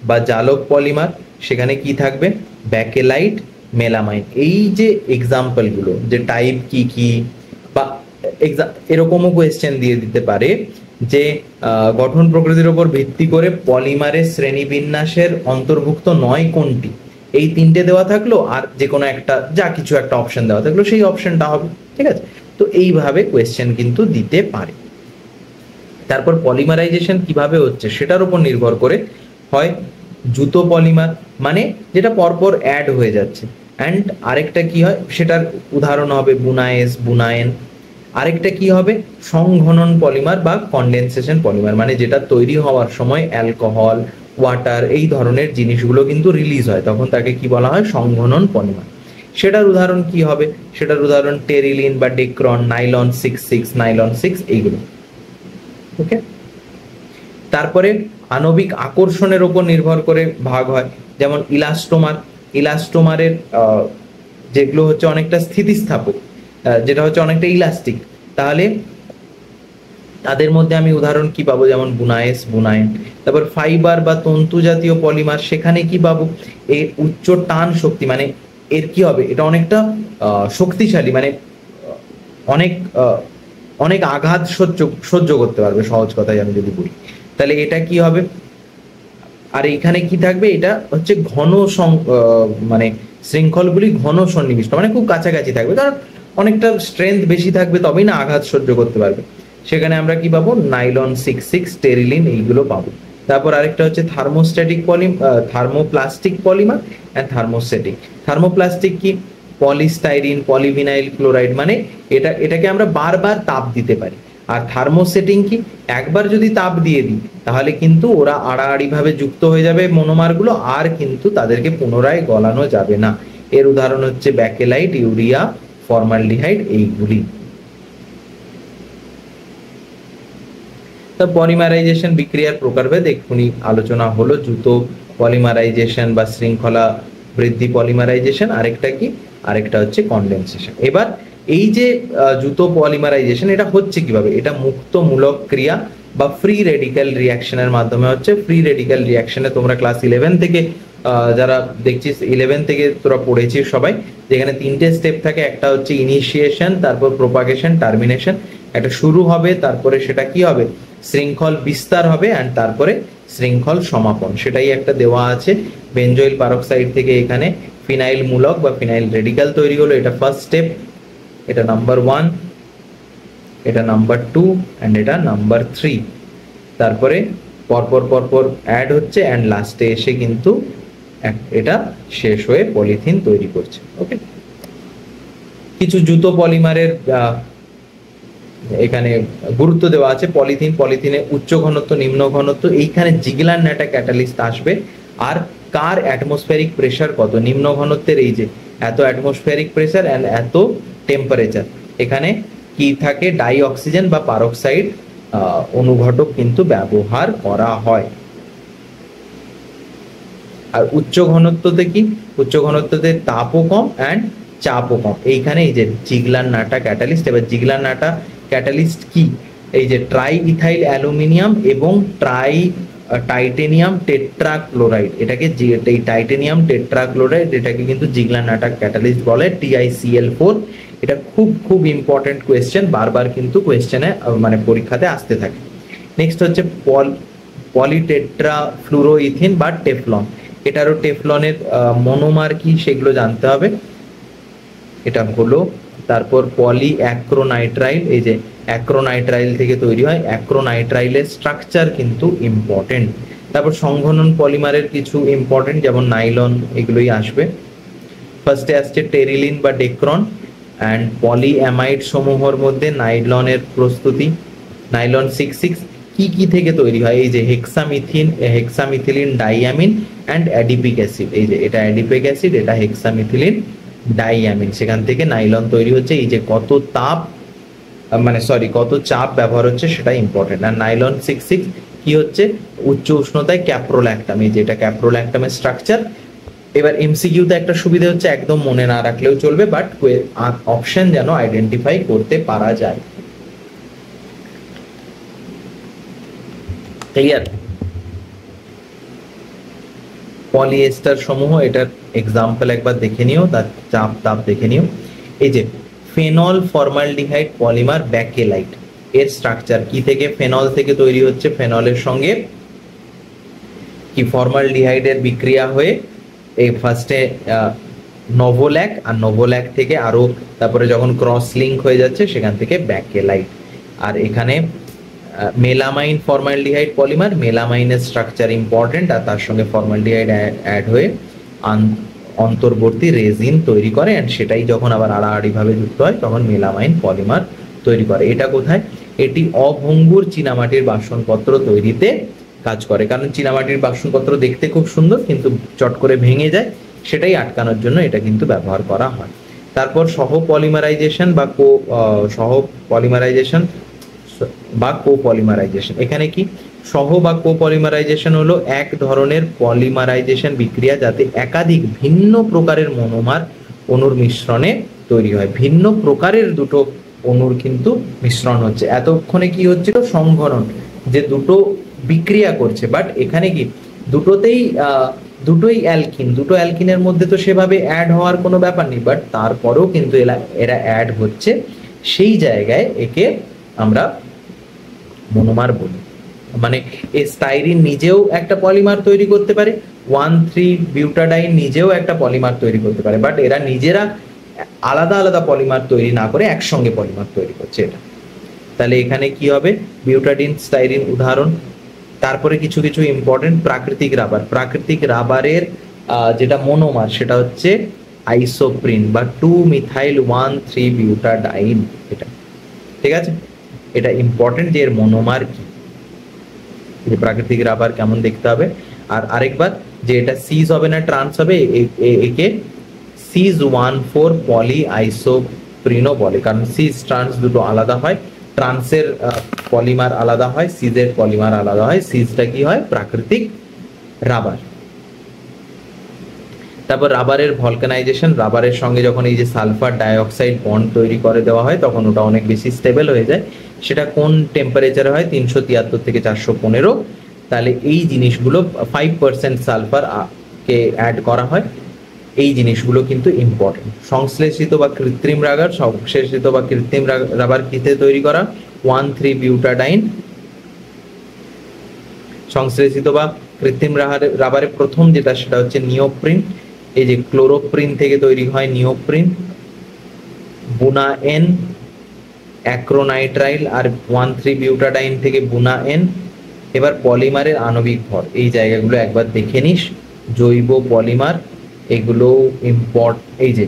বা জালক পলিমার, সেখানে কি থাকবে, ব্যাকেলাইট, মেলামাইন। এই যে এক্সাম্পল গুলো, যে টাইপ কি কি, বা এরকমও কোয়েশ্চেন দিয়ে দিতে পারে যে গঠন প্রকৃতির উপর ভিত্তি করে পলিমারের শ্রেণীবিন্যাসের অন্তর্ভুক্ত নয় কোনটি, এই তিনটে দেওয়া থাকলো, আর যে কোনো একটা যা কিছু একটা অপশন দেওয়া থাকলো সেই অপশনটা হবে। ঠিক আছে, তো এইভাবে কোয়েশ্চেন কিন্তু দিতে পারে। তারপর পলিমারাইজেশন কিভাবে হচ্ছে সেটার উপর নির্ভর করে হয় জুতো পলিমার, মানে যেটা পরপর অ্যাড হয়ে যাচ্ছে, অ্যান্ড আরেকটা কি হয়, সেটার উদাহরণ হবে বুনায়েস, বুনায়েন। আরেকটা কি হবে, সংঘনন পলিমার বা কন্ডেনসেশন পলিমার, মানে যেটা তৈরি হওয়ার সময় অ্যালকোহল, ওয়াটার এই ধরনের জিনিসগুলো কিন্তু রিলিজ হয়, তখন তাকে কি বলা হয়, সংঘনন পলিমার। সেটার উদাহরণ কি হবে, সেটার উদাহরণ টেরিলিন বা ডেক্রন, নাইলন 6,6, নাইলন 6 এইগুলো। ওকে, তারপরে আণবিক আকর্ষণের উপর নির্ভর করে ভাগ হয়, যেমন ইলাস্টোমার। ইলাস্টোমারের যেগুলো হচ্ছে অনেকটা স্থিতিস্থাপক, যেটা হচ্ছে অনেকটা ইলাস্টিক, তাহলে তাদের মধ্যে আমি উদাহরণ কি পাবো, যেমন বুনায়েস, বুনাইন। তারপর ফাইবার বা তন্তু জাতীয় পলিমার, সেখানে কি পাবো, এই উচ্চ টান শক্তি, মানে এর কি হবে, এটা অনেকটা শক্তিশালী, মানে অনেক অনেক আঘাত সহ্য করতে পারবে, সহজ কথায় আমি যদি বলি, তাহলে এটা কি হবে। আর এখানে কি থাকবে, এটা হচ্ছে মানে শৃঙ্খলগুলি ঘন সন্নিবিষ্ট, মানে খুব কাছাকাছি থাকবে, কারণ অনেকটা স্ট্রেংথ বেশি থাকবে, তবেই না আঘাত সহ্য করতে পারবে। সেখানে আমরা কি পাবো, নাইলন 66, স্টেরিলিন, এইগুলো পাবো। তারপর আরেকটা হচ্ছে thermoplastic polymer and thermostatic. Thermoplastic কি, পলিস্টাইরিন, পলিভিনাইল ক্লোরাইড, মানে এটাকে আমরা বারবার তাপ দিতে পারি। আর থার্মোসেটিং কি, একবার যদি তাপ দিয়ে দিই তাহলে কিন্তু ওরা আড়াআড়ি ভাবে যুক্ত হয়ে যাবে মনোমারগুলো, আর কিন্তু তাদেরকে পুনরায় গলানো যাবে না। এর উদাহরণ হচ্ছে ব্যাকেলাইট, ইউরিয়া, ফর্মালডিহাইড, এইগুলি। তো পলিমারাইজেশন বিক্রিয়ার প্রকারভেদ এক্ষুনি আলোচনা হলো, জুতো পলিমারাইজেশন বা শৃঙ্খলা বৃদ্ধি পলিমারাইজেশন, আরেকটা কি, আরেকটা হচ্ছে কনডেনসেশন। এবার এই যে জুতো পলিমারাইজেশন, এটা হচ্ছে কিভাবে, এটা মুক্তমূলক ক্রিয়া বা ফ্রি রেডিক্যাল রিয়াকশনের মাধ্যমে হচ্ছে। ফ্রি রেডিক্যাল রিয়াকশনে তোমরা ক্লাস 11 থেকে যারা দেখছিস 11 থেকে তোরা পড়েছিস সবাই, যেখানে 3টে স্টেপ থাকে, একটা হচ্ছে ইনিশিয়েশন, তারপর প্রোপাগেশন, টার্মিনেশন। একটা শুরু হবে, তারপরে সেটা কি হবে, শৃঙ্খল বিস্তার হবে, অ্যান্ড তারপরে শৃঙ্খল সমাপন, সেটাই একটা দেওয়া আছে। বেনজোইল পারক্সাইড থেকে এখানে ফিনাইল মূলক বা ফিনাইল রেডিক্যাল তৈরি হলো, এটা ফার্স্ট স্টেপ, এটা নাম্বার 1, এটা নাম্বার 2, অ্যান্ড এটা নাম্বার 3। তারপরে পরপর পরপর অ্যাড হচ্ছে, অ্যান্ড লাস্টে এসে কিন্তু এটা শেষ হয়ে পলিথিন তৈরি করছে। ওকে, কিছু জুতো পলিমারের এখানে গুরুত্ব দেওয়া আছে। পলিথিনে উচ্চ ঘনত্ব, নিম্ন ঘনত্ব, এইখানে জিগলার ন্যাটা ক্যাটালিস্ট আসবে। আর কার অ্যাটমসফিয়ারিক প্রেসার কত, নিম্ন ঘনত্বের এই যে এত অ্যাটমসফিয়ারিক প্রেসার অ্যান্ড এত টেম্পারেচার, এখানে কি থাকে, ডাই অক্সিজেন বা পারক্সাইড অনুঘটক কিন্তু ব্যবহার করা হয়। আর উচ্চ ঘনত্বতে কি, উচ্চ ঘনত্বতে তাপও কম অ্যান্ড চাপও কম। এইখানে এই যে জিগলার নাটা ক্যাটালিস্ট। এবার জিগলার নাটা ক্যাটালিস্ট কি, এই যে ট্রাই ইথাইল অ্যালুমিনিয়াম এবং টাইটেনিয়াম টেট্রাক্লোরাইড, এটাকে এই টাইটেনিয়াম টেট্রাক্লোরাইড এটাকে কিন্তু জিগলার নাটা ক্যাটালিস্ট বলে, TiCl4। এটা খুব খুব ইম্পর্টেন্ট কোয়েশ্চেন, বারবার কিন্তু কোয়েশ্চেনে মানে পরীক্ষাতে আসতে থাকে। নেক্সট হচ্ছে পলিটেট্রাফ্লুরোইথিন বা টেফলন। এটারও টেফলনের মনোমার কি সেগুলো জানতে হবে, এটা হলো। তারপর পলি অ্যাক্রোনাইট্রাইল, এই যে অ্যাক্রোনাইট্রাইল থেকে তৈরি হয়, অ্যাক্রোনাইট্রাইলের স্ট্রাকচার কিন্তু ইম্পর্টেন্ট। তারপর সংঘনন পলিমারের কিছু ইম্পর্টেন্ট, যেমন নাইলন, এগুলোই আসবে। ফার্স্টে আসছে টেরিলিন বা ডেক্রন, অ্যান্ড পলিঅ্যামাইড সমূহের মধ্যে নাইলনের প্রস্তুতি। নাইলন 66 কি কি থেকে তৈরি হয়, এই যে hexamethylene diamine and adipic acid, এই যে এটা অ্যাডিপিক অ্যাসিড, এটা হেক্সামিথিলিন ডাইয়ামিন, সেখান থেকে নাইলন তৈরি হচ্ছে। এই যে কত চাপ ব্যবহার হচ্ছে সেটা ইম্পর্টেন্ট। আর নাইলন 66 কি হচ্ছে, উচ্চ উষ্ণতায় ক্যাপ্রোল্যাক্টাম, এই যে এটা ক্যাপ্রোল্যাক্টামের স্ট্রাকচার। এবার এমসিকিউতে একটা সুবিধা হচ্ছে একদম মনে না রাখলেও চলবে, বাট অপশন যেন আইডেন্টিফাই করতে পারা যায়। ক্লিয়ার? পলিএস্টার সমূহ, এটার এক্সাম্পল একবার দেখে নিও, তার তাপ দেখে নিও। এই যে ফেনল ফর্মালডিহাইড পলিমার ব্যাকেলাইট, এর স্ট্রাকচার কি থেকে, ফেনল থেকে তৈরি হচ্ছে, ফেনলের সঙ্গে কি ফর্মালডিহাইডের বিক্রিয়া হয়ে এই ফার্স্টে নোভোল্যাক, আর নোভোল্যাক থেকে আরো তারপরে যখন ক্রস লিঙ্ক হয়ে যাচ্ছে সেখান থেকে ব্যাকেলাইট। আর এখানে মেলামাইন ফর্মালডিহাইড পলিমার, মেলামাইনের স্ট্রাকচার ইম্পর্টেন্ট, আর তার সঙ্গে ফর্মালডিহাইড অ্যাড হয়ে অন্তর্বর্তী রেজিন তৈরি করে, অ্যান্ড সেটাই যখন আবার আড়াআড়ি ভাবে যুক্ত হয় তখন মেলামাইন পলিমার তৈরি করে। এটা কোথায়, এটি অভঙ্গুর চীনামাটির বাসনপত্র তৈরিতে কাজ করে, কারণ চীনামাটির বাসনপত্র দেখতে খুব সুন্দর কিন্তু চট করে ভেঙে যায়, সেটাই আটকানোর জন্য এটা কিন্তু ব্যবহার করা হয়। তারপর সহপলিমারাইজেশন বা কোপলিমারাইজেশন। এখানে কি সহ বা কোপলিমারাইজেশন হলো এক ধরনের পলিমারাইজেশন বিক্রিয়া যাতে একাধিক ভিন্ন প্রকারের মনোমার অনুর মিশ্রণে তৈরি হয়। ভিন্ন প্রকারের দুটো অণুর কিন্তু মিশ্রণ হচ্ছে। এতক্ষণে কি হচ্ছিল, সংঘনন, যে দুটো বিক্রিয়া করছে, বাট এখানে কি দুটোই অ্যালকিন, দুটো অ্যালকিনের মধ্যে তো সেভাবে অ্যাড হওয়ার কোনো ব্যাপার নেই, বাট তারপরেও কিন্তু এরা অ্যাড হচ্ছে, সেই জায়গায় একে আমরা মনোমার বলি। মানে এই স্টাইরিন নিজেও একটা পলিমার তৈরি করতে পারে, 1,3-বিউটাডাইন নিজেও একটা পলিমার তৈরি করতে পারে, বাট এরা নিজেরা আলাদা আলাদা পলিমার তৈরি না করে একসঙ্গে পলিমার তৈরি করছে এটা। তাহলে এখানে কি হবে, বিউটাডিন, স্টাইরিন উদাহরণ। তারপরে কিছু কিছু ইম্পর্টেন্ট প্রাকৃতিক রাবার। প্রাকৃতিক রাবারের যেটা মনোমার সেটা হচ্ছে আইসোপ্রিন বা 2-মিথাইল-1,3-বিউটাডাইন, এটা ঠিক আছে। এটা ইম্পর্টেন্ট যে এর মনোমার কি, যে প্রাকৃতিক রাবার কেমন দেখতে হবে। আর আরেকবার, যে এটা সিজ হবে না ট্রান্স হবে, একে সিজ 1,4 পলি আইসোপ্রিনও বলে, কারণ সিজ ট্রান্স দুটো আলাদা হয়, ট্রান্সের পলিমার আলাদা হয়, সিজের পলিমার আলাদা হয়। সিজটা কি হয়, প্রাকৃতিক রাবার। তারপর রাবারের ভলকানাইজেশন, রাবারের সঙ্গে যখন এই যে সালফার ডাইঅক্সাইড বন্ড তৈরি করে দেওয়া হয় তখন ওটা অনেক বেশি স্টেবল হয়ে যায়। সেটা কোন টেম্পারেচারে হয়, 373 থেকে 415। তাহলে এই জিনিসগুলো 5% সালফার কে অ্যাড করা হয়, এই জিনিসগুলো কিন্তু ইম্পর্টেন্ট। সংশ্লেষিত বা কৃত্রিম রাবার কিতে তৈরি করা, 1,3-বিউটাডাইন। সংশ্লেষিত বা কৃত্রিম রাবারের প্রথম যেটা সেটা হচ্ছে নিওপ্রিন। এই যে ক্লোরোপ্রিন থেকে তৈরি হয় নিওপ্রিন, বুনা এন, অ্যাক্রোনাইট্রাইল, আর 1,3-বিউটাডাইন থেকে বুনা এন। এবার পলিমারের আণবিক ভর, এই জায়গাগুলো একবার দেখে নিস। জৈব পলিমার এগুলো এই যে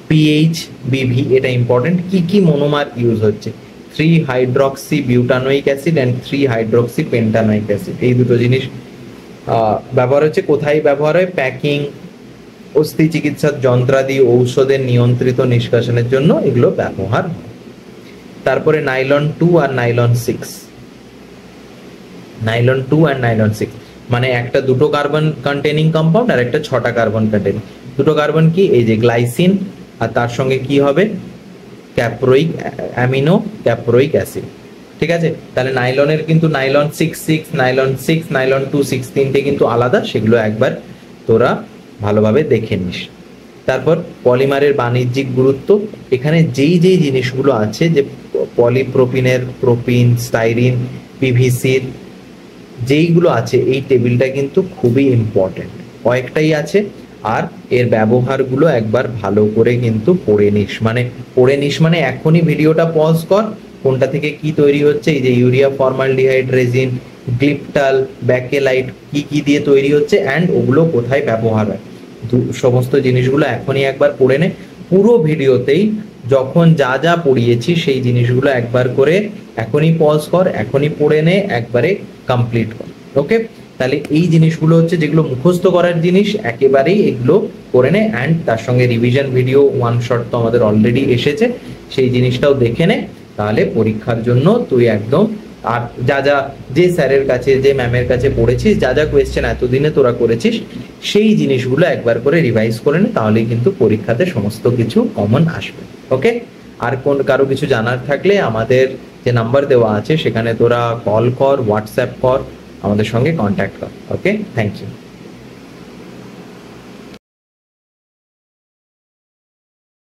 পিএইচ, বিভি, এটা ইম্পর্টেন্ট। কি কি মনোমার ইউজ হচ্ছে, 3-হাইড্রক্সি-বিউটানোইক অ্যাসিড অ্যান্ড 3-হাইড্রক্সি-পেন্টানোইক অ্যাসিড, এই দুটো জিনিস ব্যবহার হচ্ছে। কোথায় ব্যবহার হয়, প্যাকিং, অস্থি চিকিৎসার যন্ত্রাদি, ঔষধের নিয়ন্ত্রিত নিষ্কাশনের জন্য এগুলো ব্যবহার হয়। তারপরে নাইলন 2 আর নাইলন 6, নাইলন 2 আর নাইলন 6 মানে একটা দুটো কার্বন কন্টেনিং কম্পাউন্ড আর একটা 6টা কার্বন কন্টেনিং। দুটো কার্বন কি, এই যে গ্লাইসিন, আর তার সঙ্গে কি হবে, ক্যাপ্রোইক অ্যামিনো ক্যাপ্রোইক অ্যাসিড, ঠিক আছে। তাহলে নাইলনের কিন্তু নাইলন 6, নাইলন 6, নাইলন 2, 6 তিনটে কিন্তু আলাদা, সেগুলো একবার তোরা ভালোভাবে দেখে নিস। তারপর পলিমারের বাণিজ্যিক গুরুত্ব, এখানে যেই জিনিসগুলো আছে, যে পলিপ্রোপিনের, প্রোপিন, স্টাইরিন, পিভিসির যেইগুলো আছে, এই টেবিলটা কিন্তু খুবই ইম্পর্টেন্ট, কয়েকটাই আছে। আর এর ব্যবহারগুলো একবার ভালো করে কিন্তু পড়ে নিস, মানে এখনই ভিডিওটা পজ কর, কোনটা থেকে কি তৈরি হচ্ছে, এই যে ইউরিয়া ফর্মালডিহাইড রেজিন, গ্লিপটাল, ব্যাকেলাইট কি কি দিয়ে তৈরি হচ্ছে, অ্যান্ড ওগুলো কোথায় ব্যবহার হয়, সমস্ত জিনিসগুলো এখনই একবার পড়ে নে। পুরো ভিডিওতেই যখন যা যা পড়িয়েছি সেই জিনিসগুলো একবার করে এখনই পজ কর, এখনই পড়ে নে, একবারে কমপ্লিট কর। ওকে, তাহলে এই জিনিসগুলো হচ্ছে যেগুলো মুখস্থ করার জিনিস, একেবারেই এগুলো করে নে। অ্যান্ড তার সঙ্গে রিভিশন ভিডিও 1 শট তো আমাদের অলরেডি এসেছে, সেই জিনিসটাও দেখে নে। তাহলে পরীক্ষার জন্য তুই একদম, আর যে স্যারের কাছে, যে ম্যামের কাছে পড়েছিস, যা কোয়েশ্চেন এতদিনে তোরা করেছিস, সেই জিনিসগুলো একবার করে রিভাইজ করে নে, তাহলেই কিন্তু পরীক্ষাতে সমস্ত কিছু কমন আসবে। ওকে, আর কারো কিছু জানার থাকলে আমাদের যে নাম্বার দেওয়া আছে সেখানে তোরা কল কর, হোয়াটসঅ্যাপ কর, আমাদের সঙ্গে কন্ট্যাক্ট কর। ওকে, থ্যাংক ইউ।